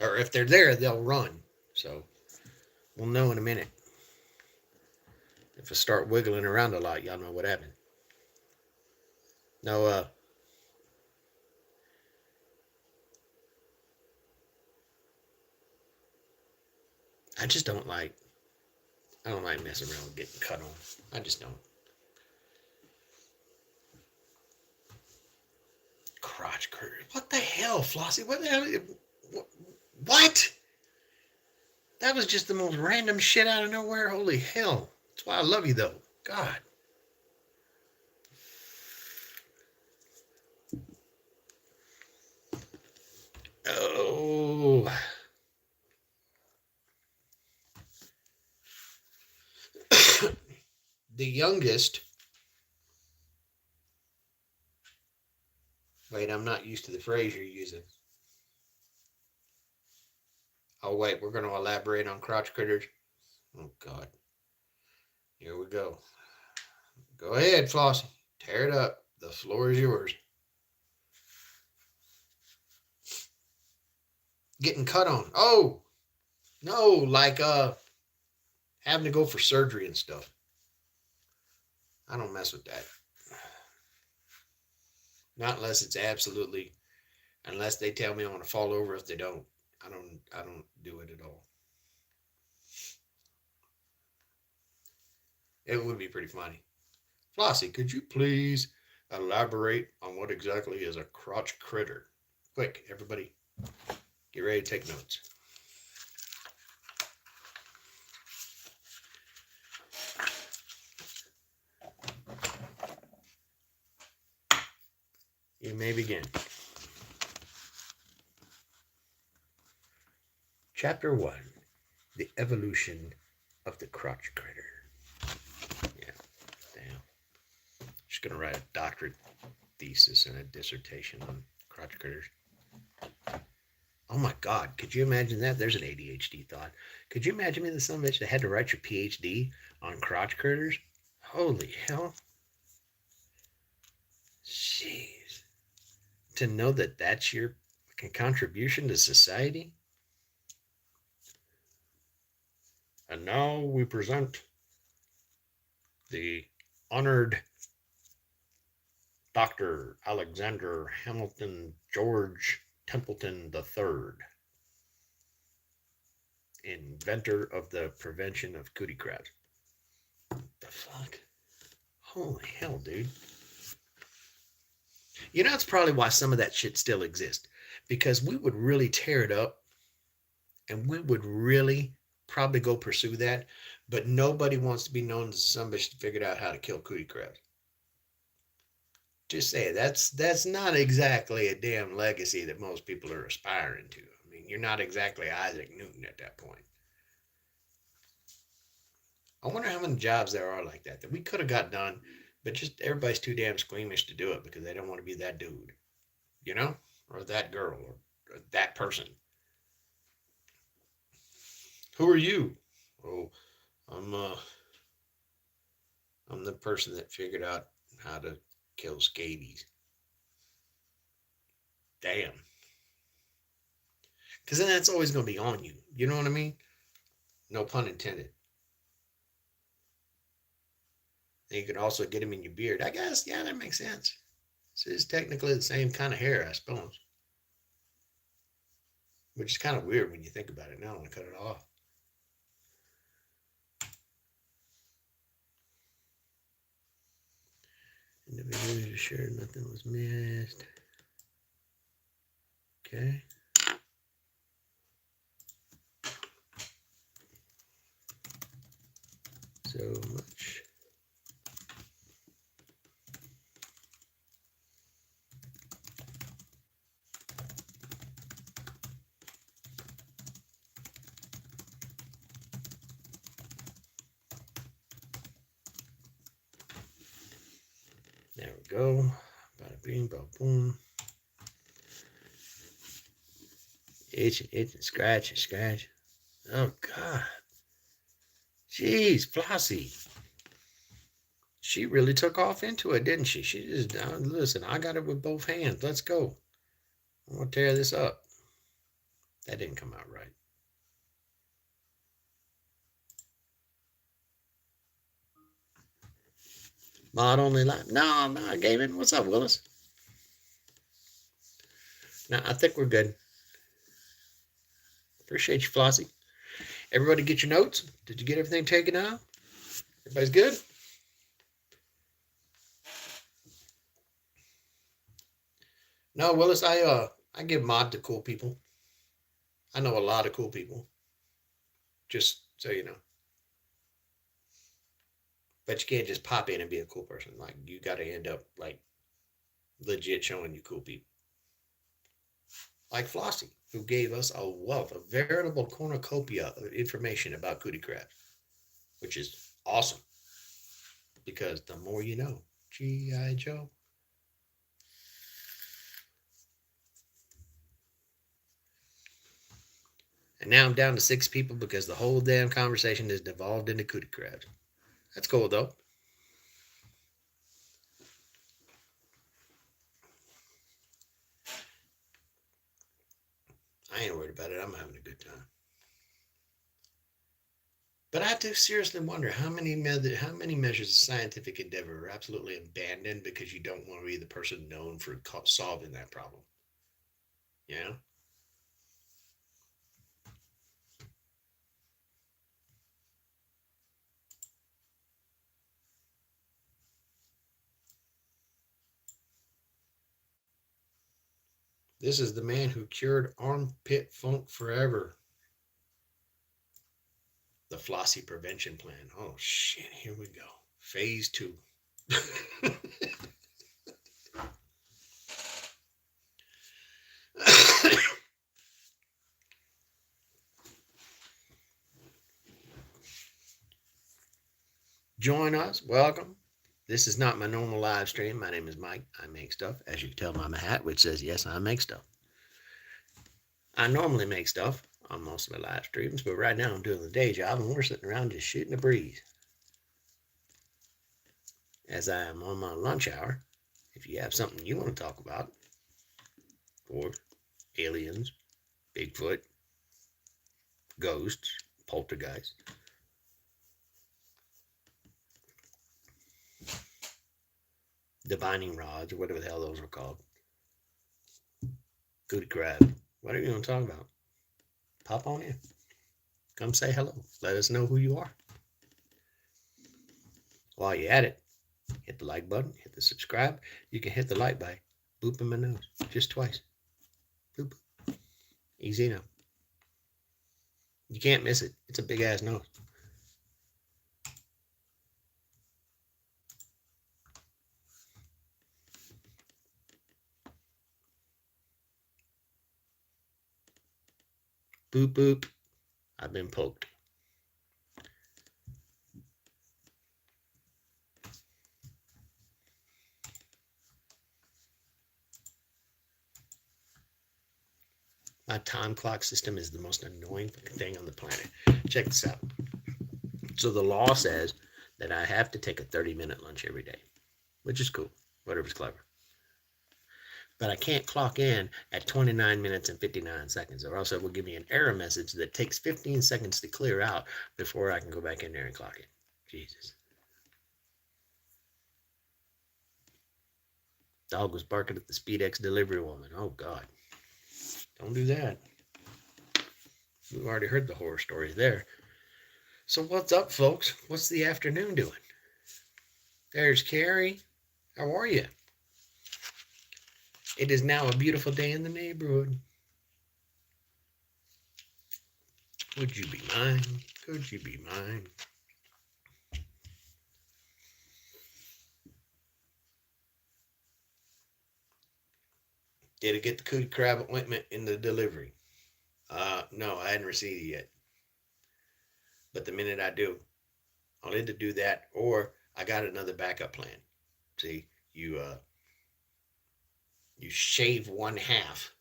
Or if they're there, they'll run. So we'll know in a minute. If I start wiggling around a lot, y'all know what happened. No, I just don't like messing around with getting cut on. I just don't. Crotch critter. What the hell, Flossie? What the hell? What? That was just the most random shit out of nowhere. Holy hell. That's why I love you, though. God. Oh. The youngest. Wait, I'm not used to the phrase you're using. Oh, wait, we're going to elaborate on crotch critters. Oh, God. Here we go. Go ahead, Flossie. Tear it up. The floor is yours. Getting cut on. Oh, no, like having to go for surgery and stuff. I don't mess with that. Not unless it's absolutely, unless they tell me I'm going to fall over if they don't. I don't do it at all. It would be pretty funny. Flossie, could you please elaborate on what exactly is a crotch critter? Quick, everybody, get ready to take notes. You may begin. Chapter 1, The Evolution of the Crotch Critter. Yeah, damn. Just going to write a doctorate thesis and a dissertation on crotch critters. Oh my God, could you imagine that? There's an ADHD thought. Could you imagine me the son of a bitch that had to write your PhD on crotch critters? Holy hell. Jeez. To know that that's your contribution to society? And now we present the honored Dr. Alexander Hamilton George Templeton III, inventor of the prevention of cootie crabs. What the fuck? Holy hell, dude. You know, that's probably why some of that shit still exists. Because we would really tear it up and we would really probably go pursue that. But nobody wants to be known as somebody who figured out how to kill cootie crabs. Just say that's not exactly a damn legacy that most people are aspiring to. I mean, you're not exactly Isaac Newton at that point. I wonder how many jobs there are like that we could have got done, but just everybody's too damn squeamish to do it because they don't want to be that dude, you know, or that girl, or that person. Who are you? Oh, I'm I'm the person that figured out how to kill scabies. Damn. Because then that's always going to be on you. You know what I mean? No pun intended. And you could also get them in your beard. I guess, yeah, that makes sense. So it's technically the same kind of hair, I suppose. Which is kind of weird when you think about it. Now I want to cut it off. Individually assured nothing was missed. Okay. So much. There we go. Bada bing, bada boom. Itching, scratch. Oh, God. Jeez, Flossie. She really took off into it, didn't she? She just, listen, I got it with both hands. Let's go. I'm going to tear this up. That didn't come out right. Mod only live. No, I gave it. What's up, Willis? No, I think we're good. Appreciate you, Flossie. Everybody get your notes? Did you get everything taken out? Everybody's good? No, Willis, I give mod to cool people. I know a lot of cool people. Just so you know. But you can't just pop in and be a cool person. Like you gotta end up like legit showing you cool people. Like Flossie, who gave us a wealth, a veritable cornucopia of information about cootie crabs, which is awesome. Because the more you know. G.I. Joe. And now I'm down to 6 people because the whole damn conversation is devolved into cootie crabs. That's cool though. I ain't worried about it. I'm having a good time. But I do seriously wonder how many measures of scientific endeavor are absolutely abandoned because you don't want to be the person known for solving that problem. Yeah. This is the man who cured armpit funk forever. The Flossy Prevention Plan. Oh, shit. Here we go. Phase 2. Join us. Welcome. This is not my normal live stream. My name is Mike. I make stuff. As you can tell by my hat, which says, yes, I make stuff. I normally make stuff on most of my live streams, but right now I'm doing the day job and we're sitting around just shooting the breeze. As I am on my lunch hour, if you have something you want to talk about, or aliens, Bigfoot, ghosts, poltergeists, divining rods, or whatever the hell those are called, good crab, whatever you want to talk about, pop on in. Come say hello. Let us know who you are. While you're at it, hit the like button, hit the subscribe. You can hit the like by booping my nose just twice. Boop. Easy enough. You can't miss it. It's a big ass nose. Boop boop. I've been poked. My time clock system is the most annoying fucking thing on the planet. Check this out. So the law says that I have to take a 30-minute lunch every day, which is cool. Whatever's clever. But I can't clock in at 29 minutes and 59 seconds, or else it will give me an error message that takes 15 seconds to clear out before I can go back in there and clock in. Jesus. Dog was barking at the SpeedX delivery woman. Oh, God. Don't do that. We've already heard the horror stories there. So what's up, folks? What's the afternoon doing? There's Carrie. How are you? It is now a beautiful day in the neighborhood. Would you be mine? Could you be mine? Did I get the cootie crab ointment in the delivery? No, I hadn't received it yet. But the minute I do, I'll either do that or I got another backup plan. See, you shave one half,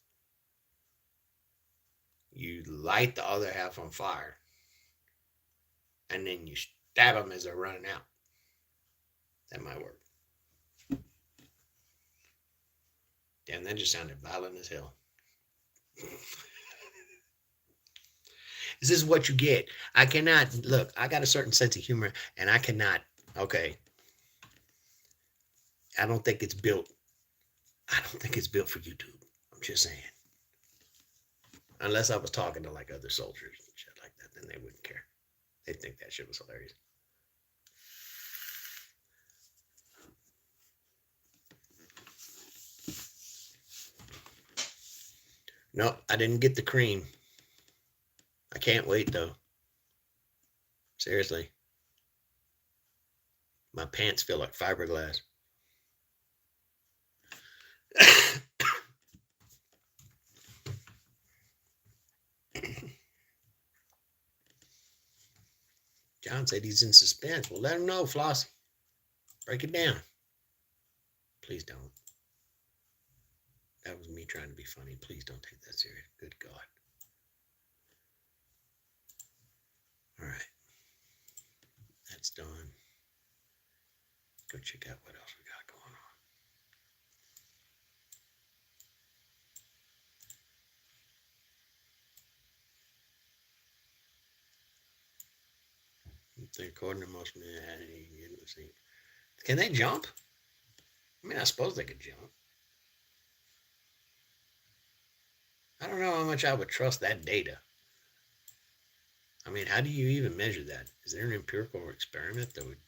you light the other half on fire, and then you stab them as they're running out. That might work. Damn, that just sounded violent as hell. This is what you get. I cannot, look, I got a certain sense of humor, and I cannot, okay. I don't think it's built for YouTube. I'm just saying. Unless I was talking to like other soldiers and shit like that, then they wouldn't care. They'd think that shit was hilarious. Nope, I didn't get the cream. I can't wait though. Seriously. My pants feel like fiberglass. John said he's in suspense. Well, let him know, Flossie. Break it down. Please don't. That was me trying to be funny. Please don't take that serious. Good God. All right. That's done. Go check out what else we got going on. According to most men, can they jump? I mean, I suppose they could jump. I don't know how much I would trust that data. I mean, how do you even measure that? Is there an empirical experiment that would...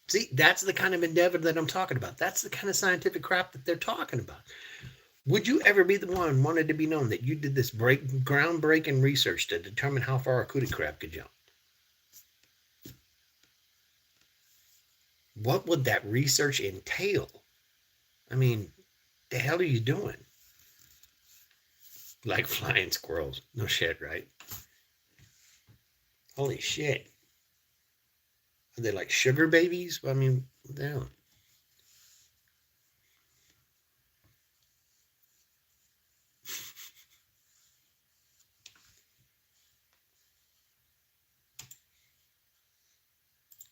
See, that's the kind of endeavor that I'm talking about. That's the kind of scientific crap that they're talking about. Would you ever be the one wanted to be known that you did this groundbreaking research to determine how far a cootie crab could jump? What would that research entail? I mean, the hell are you doing? Like flying squirrels. No shit, right? Holy shit. Are they like sugar babies? I mean, damn.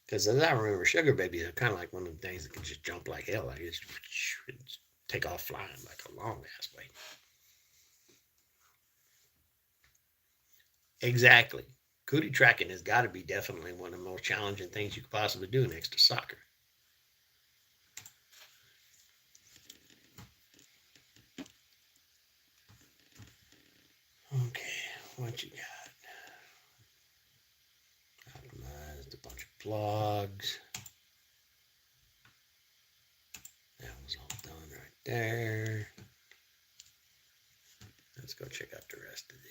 Because as I remember, sugar babies are kind of like one of the things that can just jump like hell. Like it's take off flying like a long ass way. Exactly. Cootie tracking has got to be definitely one of the most challenging things you could possibly do next to soccer. Okay, what you got? Optimized a bunch of blogs. That was all done right there. Let's go check out the rest of this.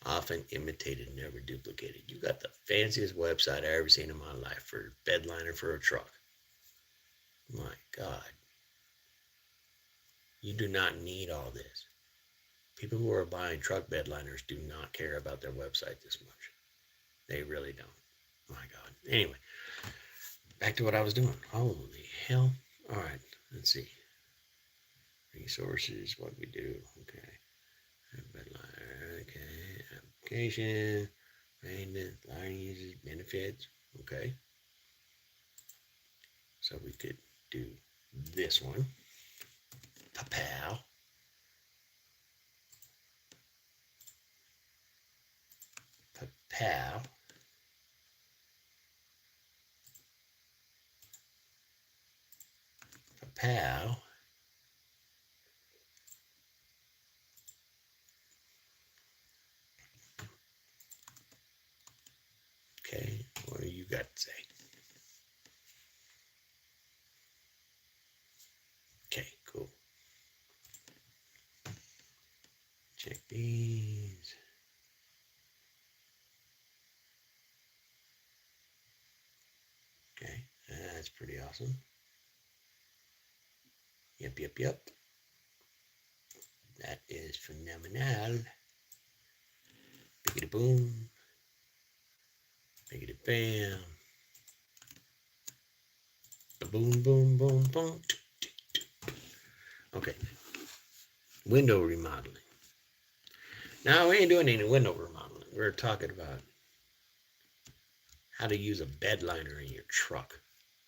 Often imitated, never duplicated. You got the fanciest website I ever seen in my life for bed liner for a truck. My God. You do not need all this. People who are buying truck bed liners do not care about their website this much. They really don't. My God. Anyway, back to what I was doing. Holy hell. All right, let's see. Resources, what we do. Okay. Bed liner, okay. Application, maintenance, line uses, benefits. Okay. So we could do this one. Pa-pow. Pa-pow. Pa-pow. Okay, what do you got to say? Okay, cool. Check these. Okay, that's pretty awesome. Yep, yep, yep. That is phenomenal. Biggity boom. Biggity bam. Boom, boom, boom, boom. Okay. Window remodeling. Now, we ain't doing any window remodeling. We're talking about how to use a bed liner in your truck.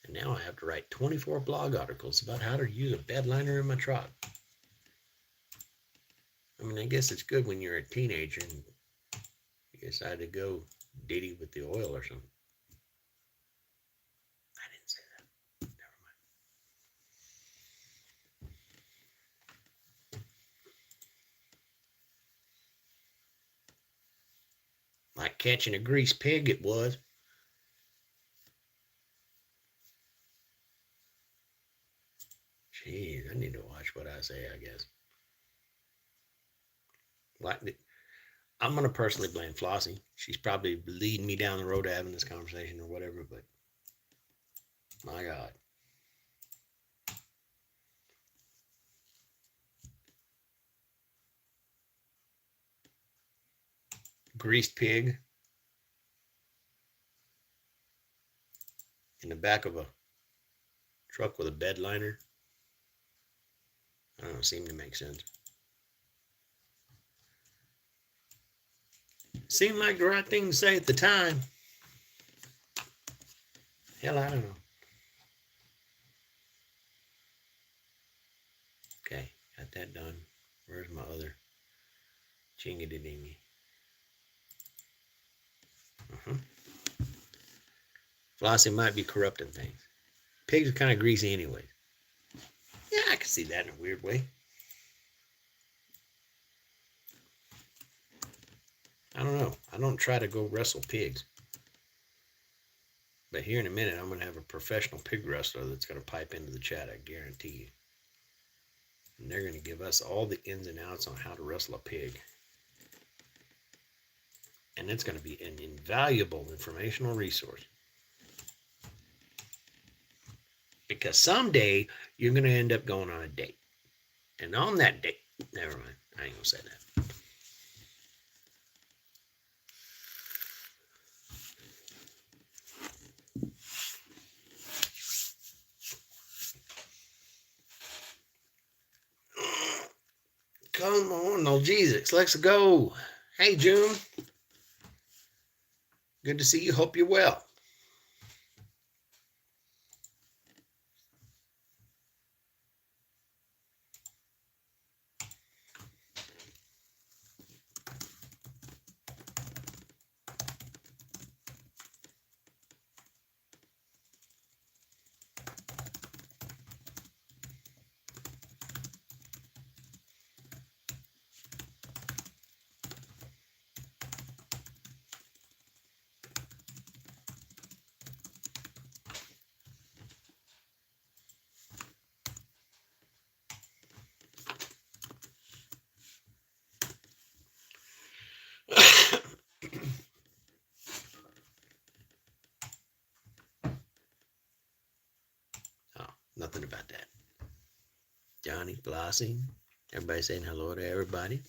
And now I have to write 24 blog articles about how to use a bed liner in my truck. I mean, I guess it's good when you're a teenager and you decide to go ditty with the oil or something. I didn't say that. Never mind. Like catching a grease pig, it was. Jeez, I need to watch what I say, I guess. Like, I'm going to personally blame Flossie. She's probably leading me down the road to having this conversation or whatever, but my God. Greased pig in the back of a truck with a bed liner. I don't know, seemed to make sense. Seemed like the right thing to say at the time. Hell, I don't know. Okay, got that done. Where's my other chingity dingy? Flossie might be corrupting things. Pigs are kind of greasy anyway. Yeah, I can see that in a weird way. I don't know. I don't try to go wrestle pigs. But here in a minute, I'm going to have a professional pig wrestler that's going to pipe into the chat, I guarantee you. And they're going to give us all the ins and outs on how to wrestle a pig. And it's going to be an invaluable informational resource. Because someday, you're going to end up going on a date. And on that date, never mind, I ain't going to say that. Come on, no Jesus, let's go. Hey, June. Good to see you. Hope you're well. Oh, nothing about that. Johnny, Blossie, everybody saying hello to everybody.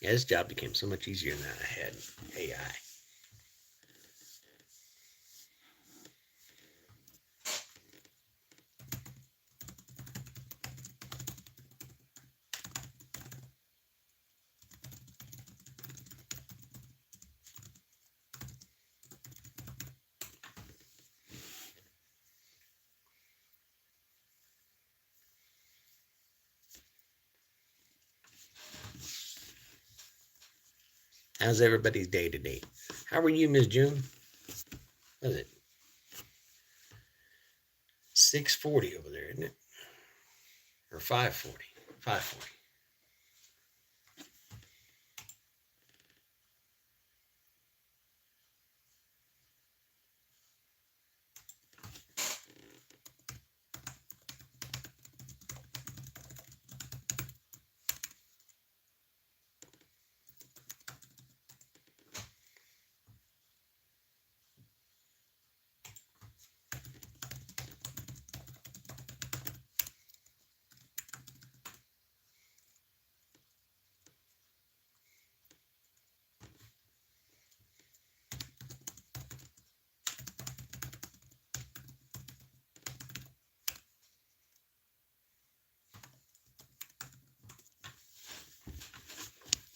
Yeah, this job became so much easier now I had AI. How's everybody's day today? How are you, Miss June? What is it? 6:40 over there, isn't it? Or 5:40? 5:40.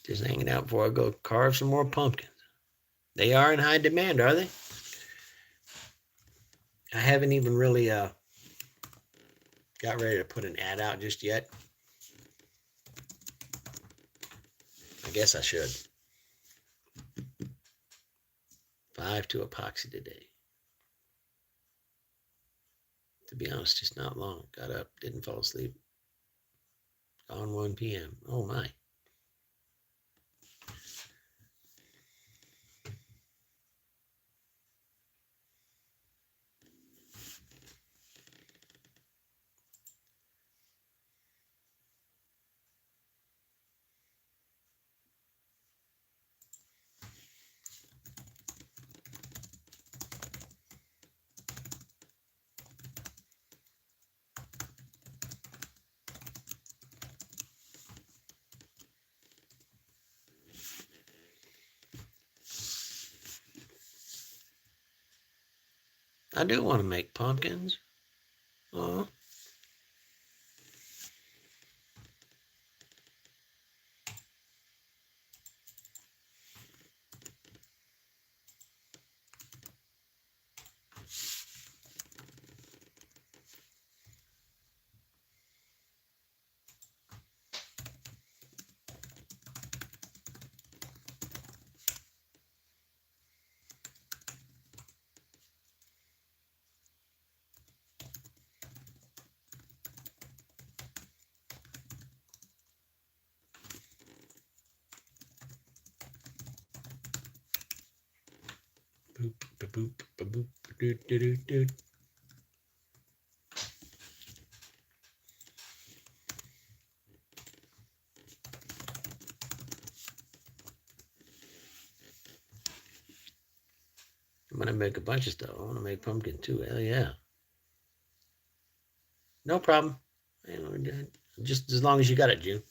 Just hanging out before I go carve some more pumpkins. They are in high demand, are they? I haven't even really got ready to put an ad out just yet. I guess I should. 5 to epoxy today. To be honest, just not long. Got up, didn't fall asleep. On 1 p.m. Oh my. I do want to make pumpkins. Oh. Boop, boop, boop, boop, doo, doo, doo, doo. I'm gonna make a bunch of stuff. I want to make pumpkin too. Hell yeah. No problem. You know, just as long as you got it, June.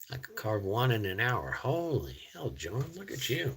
I could carve one in an hour. Holy hell, John. Look at you.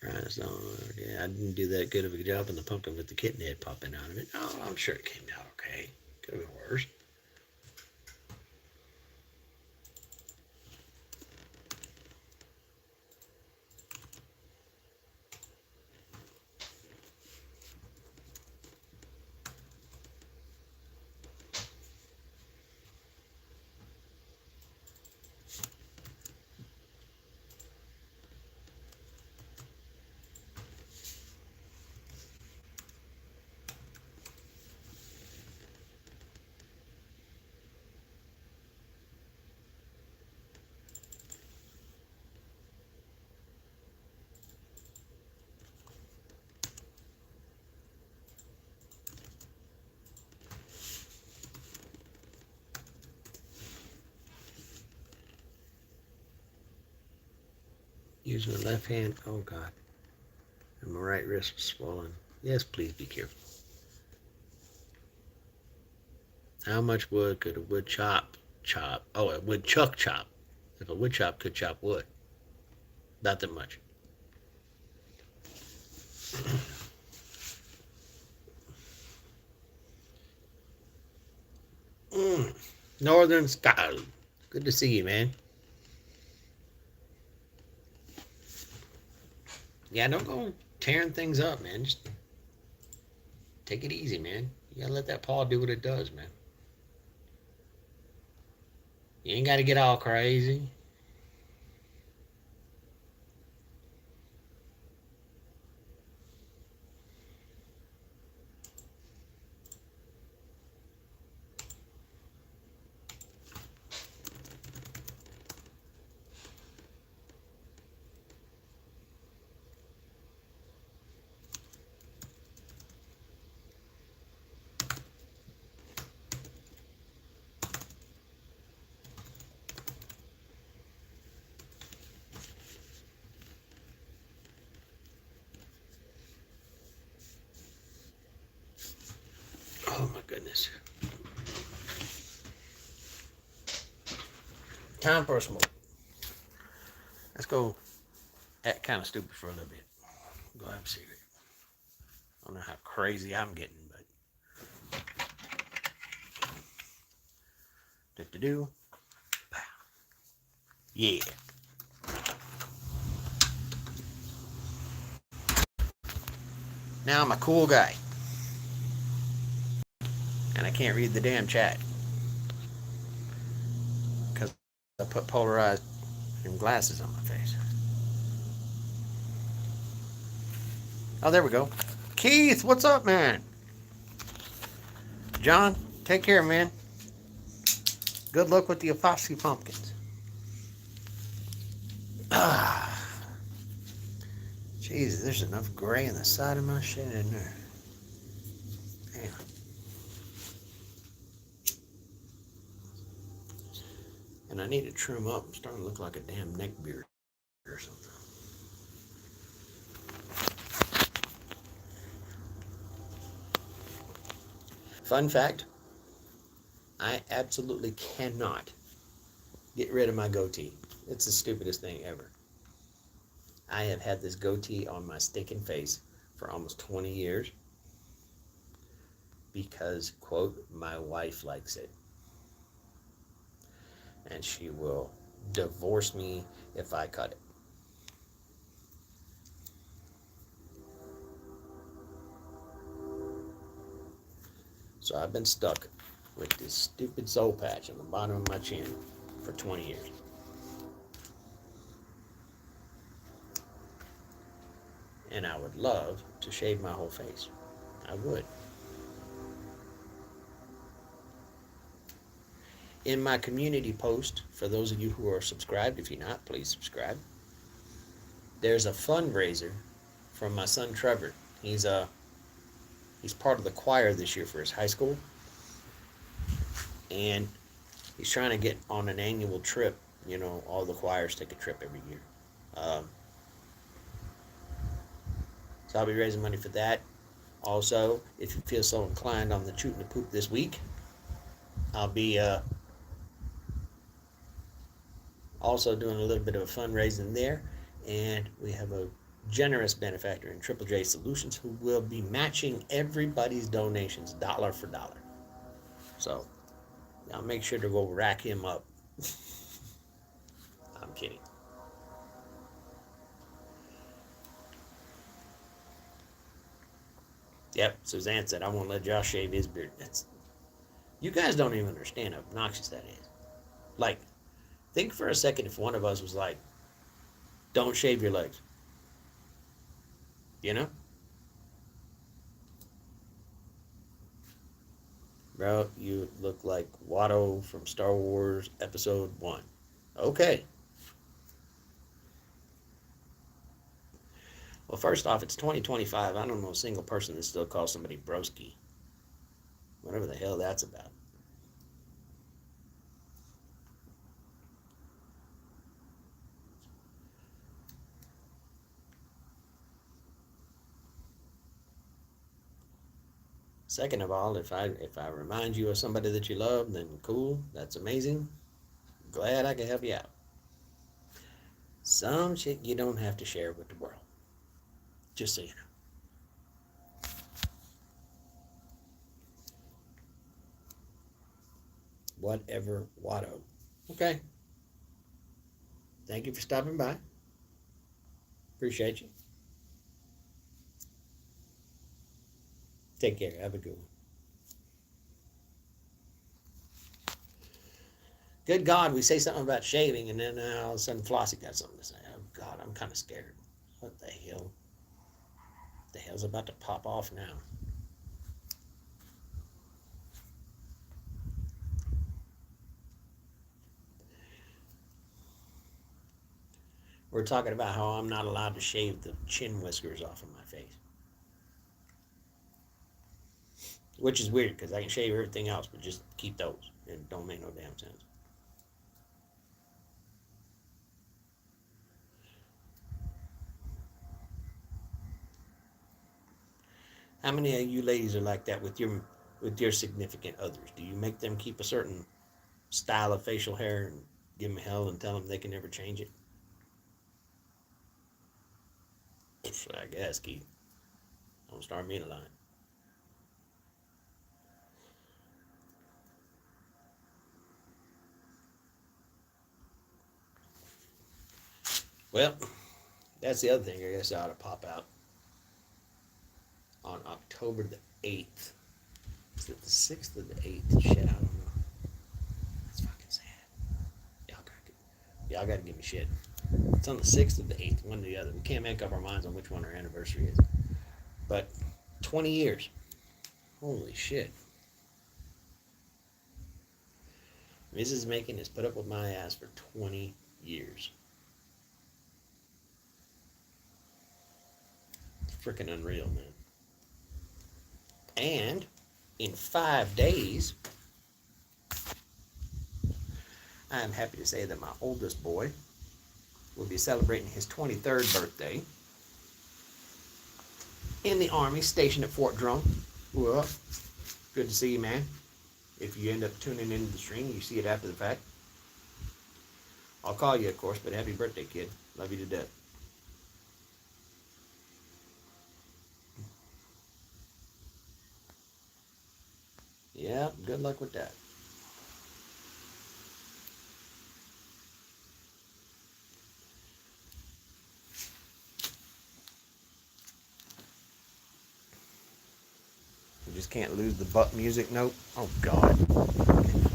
Right, so yeah, I didn't do that good of a job on the pumpkin with the kitten head popping out of it. Oh, I'm sure it came out okay. Could have been worse. Using the left hand. Oh God. And my right wrist was swollen. Yes, please be careful. How much wood could a chop? Oh, a woodchuck chop. If a wood chop could chop wood. Not that much. Northern Scotland. Good to see you, man. Yeah, don't go tearing things up, man. Just take it easy, man. You gotta let that paw do what it does, man. You ain't gotta get all crazy. Oh my goodness. Time for a smoke. Let's go act kind of stupid for a little bit. Go have a cigarette. I don't know how crazy I'm getting, but do. Yeah. Now I'm a cool guy. And I can't read the damn chat. Because I put polarized and glasses on my face. Oh, there we go. Keith, what's up, man? John, take care, man. Good luck with the epoxy pumpkins. Ah, Jesus, there's enough gray in the side of my shit in there. Damn. And I need to trim up. I'm starting to look like a damn neck beard or something. Fun fact, I absolutely cannot get rid of my goatee. It's the stupidest thing ever. I have had this goatee on my stinking face for almost 20 years because, quote, my wife likes it. And she will divorce me if I cut it. So I've been stuck with this stupid soul patch on the bottom of my chin for 20 years. And I would love to shave my whole face. I would. In my community post, for those of you who are subscribed, if you're not, please subscribe. There's a fundraiser from my son Trevor. He's part of the choir this year for his high school. And he's trying to get on an annual trip. You know, all the choirs take a trip every year. So I'll be raising money for that. Also, if you feel so inclined on the Chootin' the Poop this week, I'll be also doing a little bit of a fundraising there. And we have a generous benefactor in Triple J Solutions who will be matching everybody's donations dollar for dollar. So I'll make sure to go rack him up. I'm kidding. Yep, Suzanne said, I won't let Josh shave his beard. You guys don't even understand how obnoxious that is. Like, think for a second if one of us was like, don't shave your legs. You know? Bro, you look like Watto from Star Wars Episode 1. Okay. Well, first off, it's 2025. I don't know a single person that still calls somebody broski. Whatever the hell that's about. Second of all, if I remind you of somebody that you love, then cool, that's amazing. Glad I can help you out. Some shit you don't have to share with the world. Just so you know. Whatever, Watto. Okay. Thank you for stopping by. Appreciate you. Take care. Have a good one. Good God, we say something about shaving, and then all of a sudden Flossie got something to say. Oh God, I'm kind of scared. What the hell? The hell's about to pop off now? We're talking about how I'm not allowed to shave the chin whiskers off of my face. Which is weird, because I can shave everything else, but just keep those. It don't make no damn sense. How many of you ladies are like that with your significant others? Do you make them keep a certain style of facial hair and give them hell and tell them they can never change it? I guess, Keith. Don't start me in a line. Well, that's the other thing I guess I ought to pop out on October the 8th. Is it the 6th or the 8th? Shit, I don't know. That's fucking sad. Y'all gotta give me shit. It's on the 6th or the 8th, one or the other. We can't make up our minds on which one our anniversary is. But 20 years. Holy shit. Mrs. Macon has put up with my ass for 20 years. It's freaking unreal, man. And in 5 days, I am happy to say that my oldest boy will be celebrating his 23rd birthday in the Army, stationed at Fort Drum. Well, good to see you, man. If you end up tuning into the stream, you see it after the fact. I'll call you, of course, but happy birthday, kid. Love you to death. Yeah, good luck with that. You just can't lose the butt music note. Oh, God.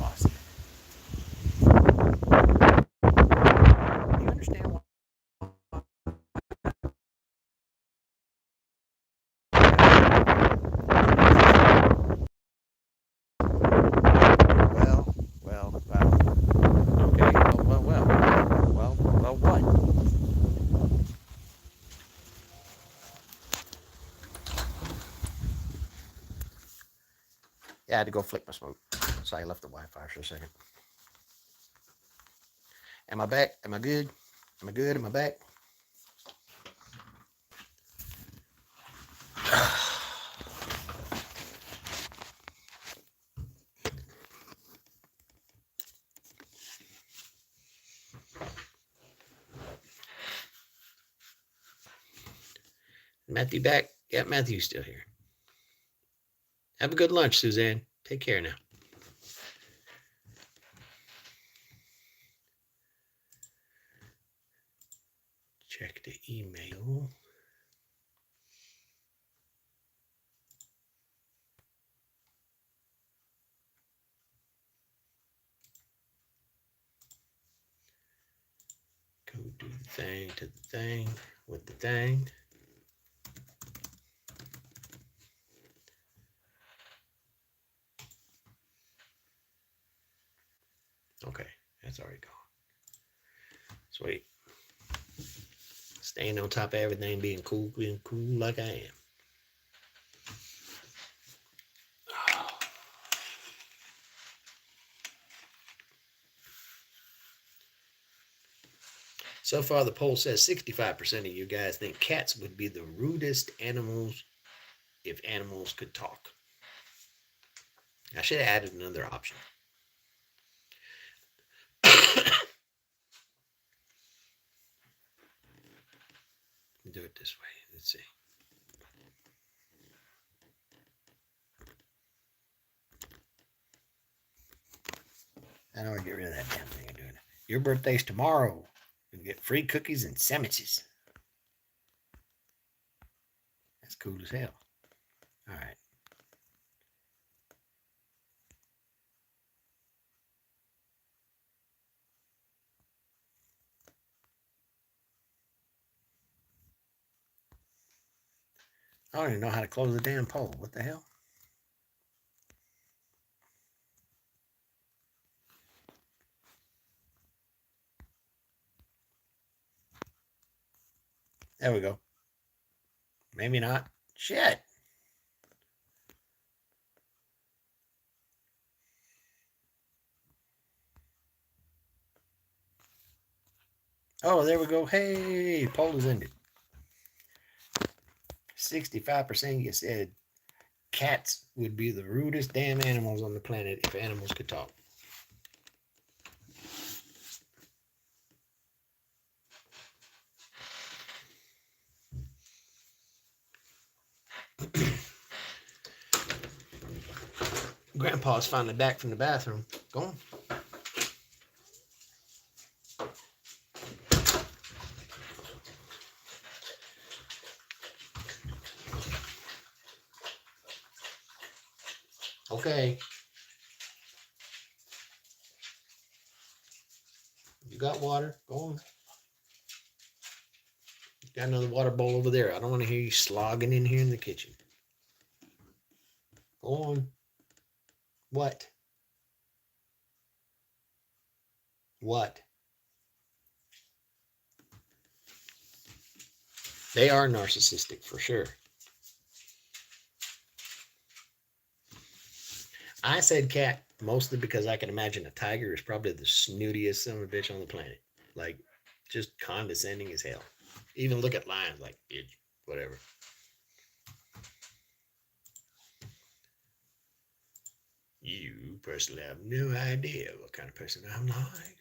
Lost it. Do you understand what? Well. Okay, well, what? Yeah, I had to go flick my smoke. So I left the Wi-Fi for a second. Am I back? Am I good? Am I good? Am I back? Matthew back? Yeah, Matthew's still here. Have a good lunch, Suzanne. Take care now. Check the email. Go do the thing to the thing with the thing. Okay, that's already gone. Sweet. Staying on top of everything, being cool like I am. So far, the poll says 65% of you guys think cats would be the rudest animals if animals could talk. I should have added another option. Do it this way. Let's see. How do I get rid of that damn thing I'm doing? Your birthday's tomorrow. You can get free cookies and sandwiches. That's cool as hell. All right. I don't even know how to close the damn poll. What the hell? There we go. Maybe not. Shit. Oh, there we go. Hey, poll is ended. 65% you said cats would be the rudest damn animals on the planet if animals could talk. Grandpa's finally back from the bathroom. Go on. Okay. You got water? Go on. Got another water bowl over there. I don't want to hear you slogging in here in the kitchen. Go on. What? What? They are narcissistic for sure. I said cat mostly because I can imagine a tiger is probably the snootiest son of a bitch on the planet. Like, just condescending as hell. Even look at lions like, bitch, whatever. You personally have no idea what kind of person I'm like.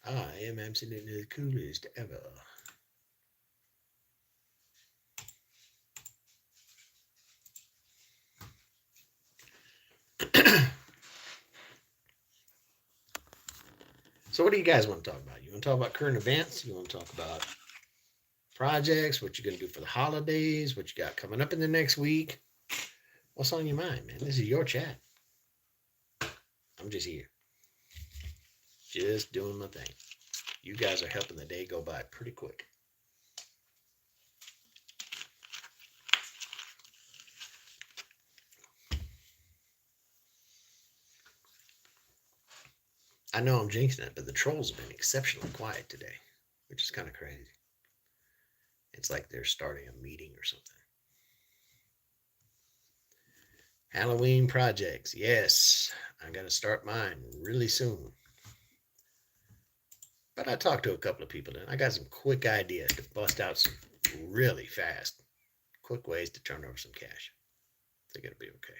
I am absolutely the coolest ever. So what do you guys want to talk about? You want to talk about current events? You want to talk about projects? What you're going to do for the holidays? What you got coming up in the next week? What's on your mind, man? This is your chat. I'm just here. Just doing my thing. You guys are helping the day go by pretty quick. I know I'm jinxing it, but the trolls have been exceptionally quiet today, which is kind of crazy. It's like they're starting a meeting or something. Halloween projects. Yes, I'm going to start mine really soon. But I talked to a couple of people and I got some quick ideas to bust out some really fast, quick ways to turn over some cash. I think it'll be okay.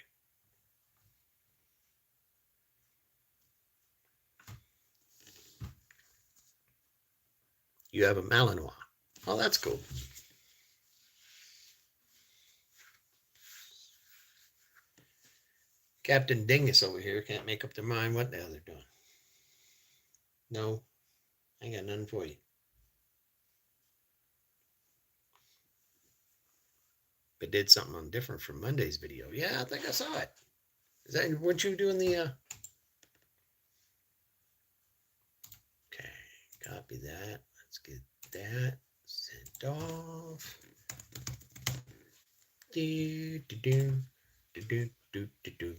You have a Malinois. Oh, that's cool. Captain Dingus over here can't make up their mind what the hell they're doing. No, I ain't got nothing for you. But did something different from Monday's video. Yeah, I think I saw it. Is that what you doing the Okay, copy that. Let's get that sent off. Do do do do do do do do.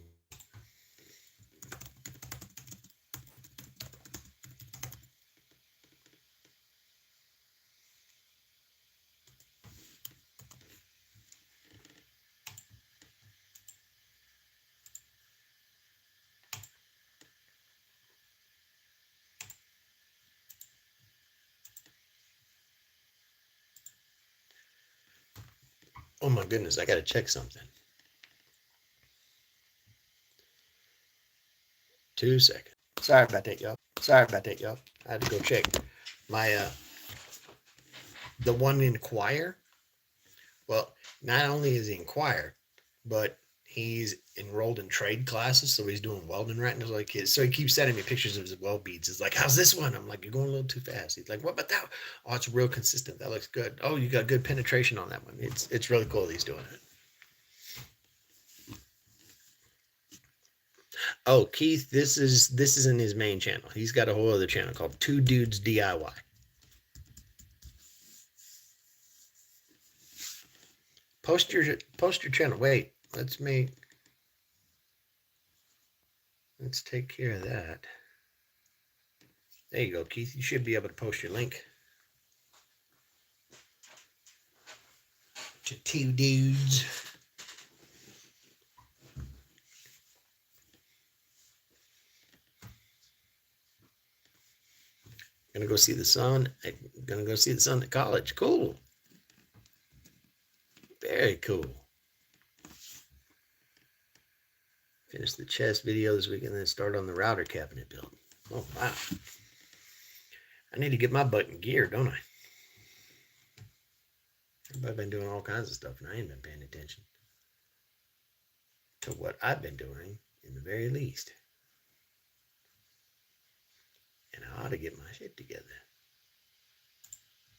Oh my goodness, I gotta check something. 2 seconds. Sorry about that, y'all. I had to go check my the one in choir. Well, not only is he in choir, but he's enrolled in trade classes, so he's doing welding right now. Like so he keeps sending me pictures of his weld beads. It's like, how's this one? I'm like, you're going a little too fast. He's like, what about that? Oh, it's real consistent. That looks good. Oh, you got good penetration on that one. It's really cool that he's doing it. Oh, Keith, this isn't his main channel. He's got a whole other channel called Two Dudes DIY. Post your channel. Wait, let's take care of that. There you go, Keith. You should be able to post your link to Two Dudes. Gonna go see the son. Gonna go see the son at college. Cool. Very cool. Finish the chest video this week and then start on the router cabinet build. Oh, wow. I need to get my butt in gear, don't I? Everybody been doing all kinds of stuff, and I ain't been paying attention to what I've been doing in the very least. And I ought to get my shit together.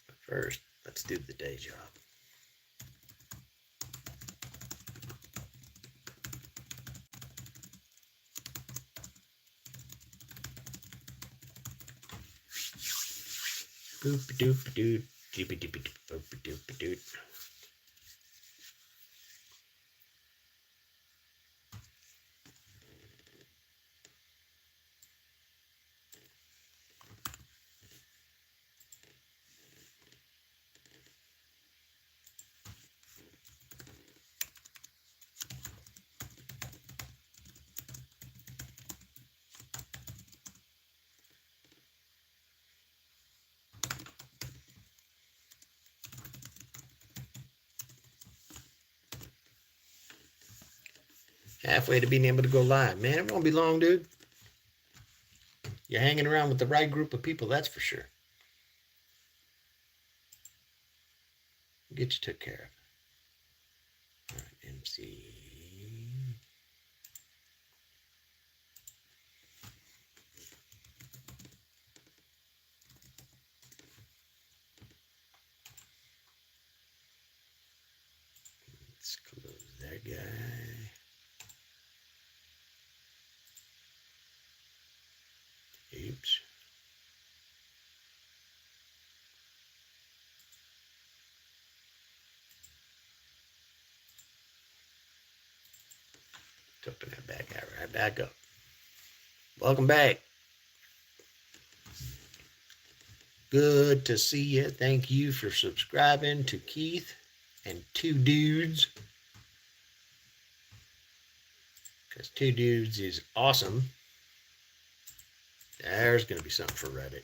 But first, let's do the day job. Boop doop doot, jeepy doopy doop doop doot. Halfway to being able to go live. Man, it won't be long, dude. You're hanging around with the right group of people, that's for sure. Get you took care of. All right, MC. Let's close that guy. Oops. Open that back out right back up. Welcome back. Good to see you. Thank you for subscribing to Keith and Two Dudes. Because Two Dudes is awesome. There's going to be something for Reddit.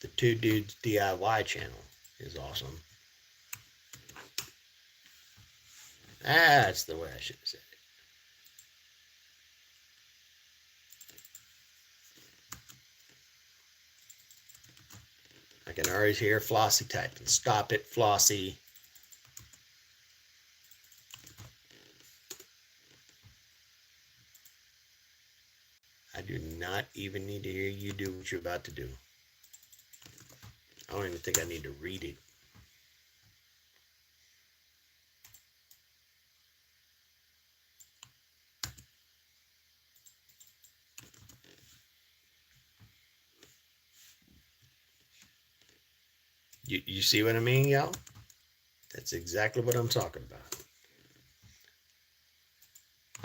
The Two Dudes DIY channel is awesome. That's the way I should have said it. I can already hear Flossie typing. Stop it, Flossie. I do not even need to hear you do what you're about to do. I don't even think I need to read it. You see what I mean, y'all? That's exactly what I'm talking about.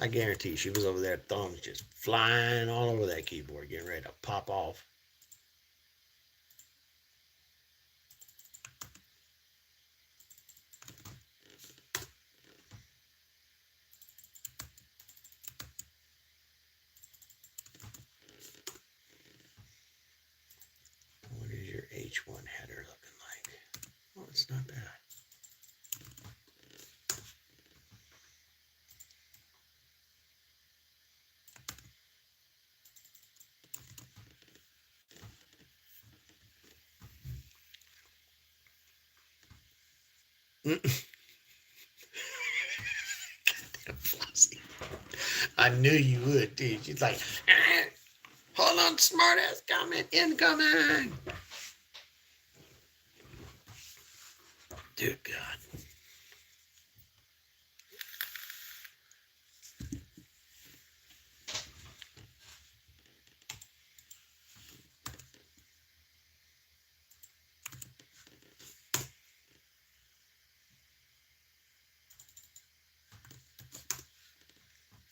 I guarantee she was over there, thumbs just flying all over that keyboard, getting ready to pop off. What is your H1 header looking like? Oh, it's not bad. Goddamn Flossie. I knew you would, dude. She's like, hold on, smartass comment incoming. Dude, God.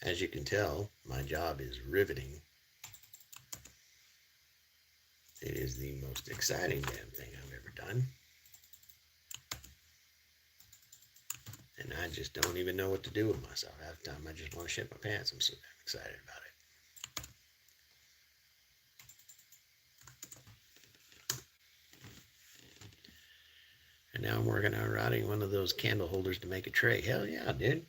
As you can tell, my job is riveting. It is the most exciting damn thing I've ever done. And I just don't even know what to do with myself. Half the time I just want to shit my pants. I'm so damn excited about it. And now I'm working on routing one of those candle holders to make a tray. Hell yeah, dude.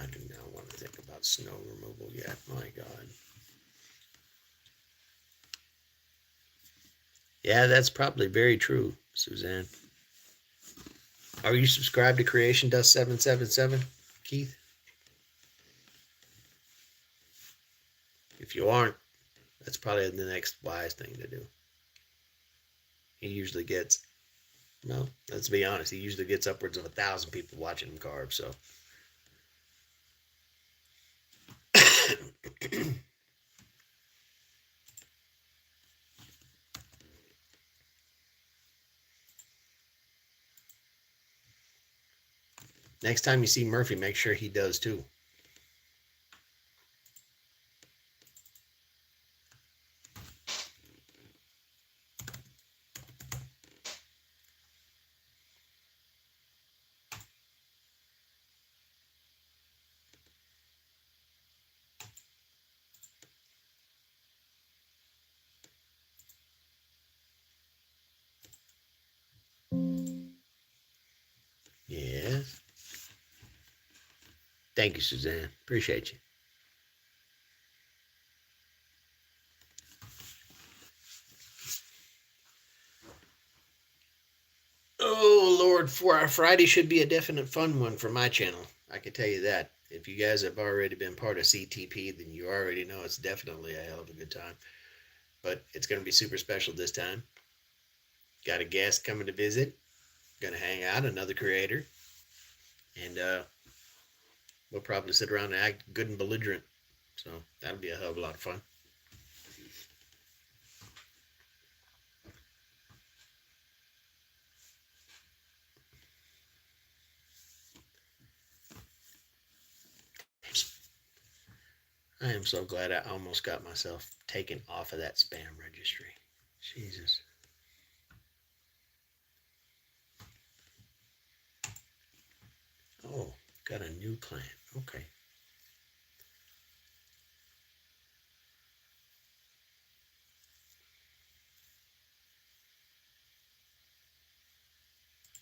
I do not want to think about snow removal yet. My God. Yeah, that's probably very true, Suzanne. Are you subscribed to Creation Dust 777, Keith? If you aren't, that's probably the next wise thing to do. He usually gets, well, let's be honest, he usually gets upwards of 1,000 people watching him carve, so. Next time you see Murphy, make sure he does too. Yes. Thank you, Suzanne. Appreciate you. Oh, Lord, Friday should be a definite fun one for my channel. I can tell you that. If you guys have already been part of CTP, then you already know it's definitely a hell of a good time. But it's going to be super special this time. Got a guest coming to visit. Going to hang out, another creator. And we'll probably sit around and act good and belligerent. So that'll be a hell of a lot of fun. I am so glad I almost got myself taken off of that spam registry. Jesus. Oh, got a new client. Okay.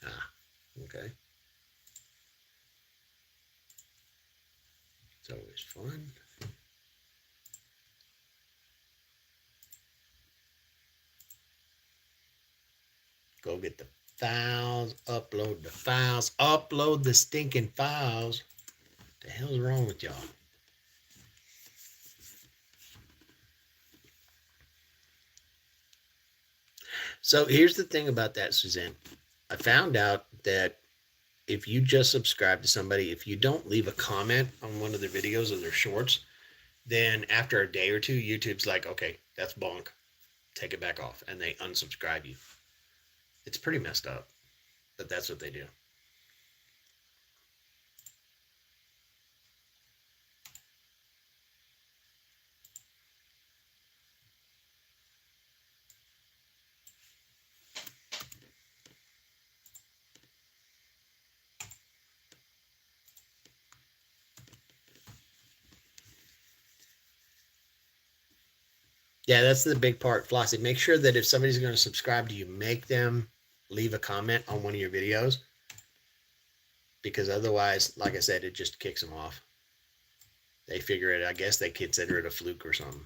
Ah, okay. It's always fun. Go get the files, upload the files, upload the stinking files. What the hell's wrong with y'all? So here's the thing about that, Suzanne. I found out that if you just subscribe to somebody, if you don't leave a comment on one of their videos or their shorts, then after a day or two, YouTube's like, okay, that's bonk. Take it back off. And they unsubscribe you. It's pretty messed up, but that's what they do. Yeah, that's the big part, Flossie. Make sure that if somebody's going to subscribe to you, make them leave a comment on one of your videos. Because otherwise, like I said, it just kicks them off. They figure it, I guess they consider it a fluke or something.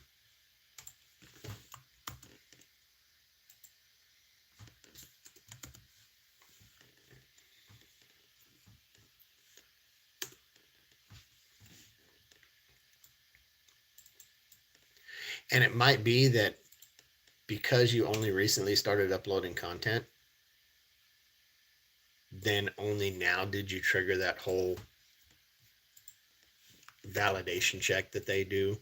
And it might be that because you only recently started uploading content, then only now did you trigger that whole validation check that they do.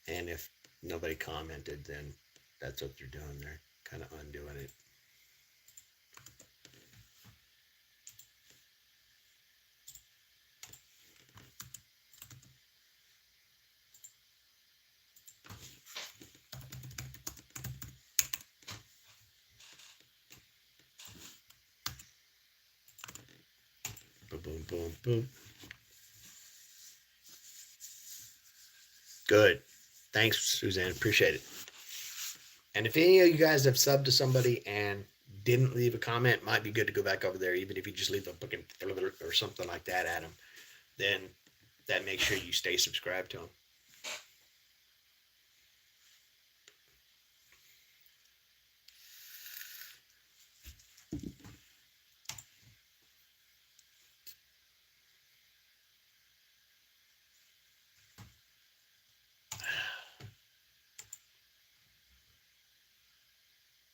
And if nobody commented, then that's what they're doing. They're kind of undoing it. Boom, boom, boom, boom. Good. Thanks, Suzanne. Appreciate it. And if any of you guys have subbed to somebody and didn't leave a comment, it might be good to go back over there, even if you just leave a book or something like that at them. Then that make sure you stay subscribed to them.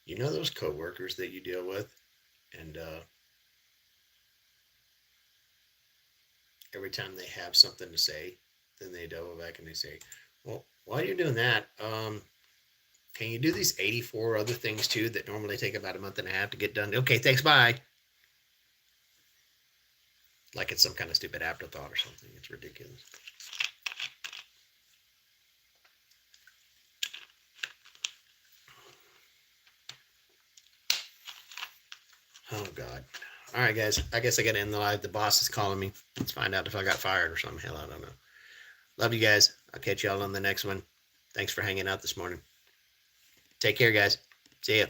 You know those coworkers that you deal with, and every time they have something to say, then they double back and they say, "Well, while you're doing that, can you do these 84 other things too that normally take about a month and a half to get done?" Okay, thanks, bye. Like it's some kind of stupid afterthought or something. It's ridiculous. Oh God. All right, guys. I guess I got to end the live. The boss is calling me. Let's find out if I got fired or something. Hell, I don't know. Love you guys. I'll catch y'all on the next one. Thanks for hanging out this morning. Take care, guys. See ya.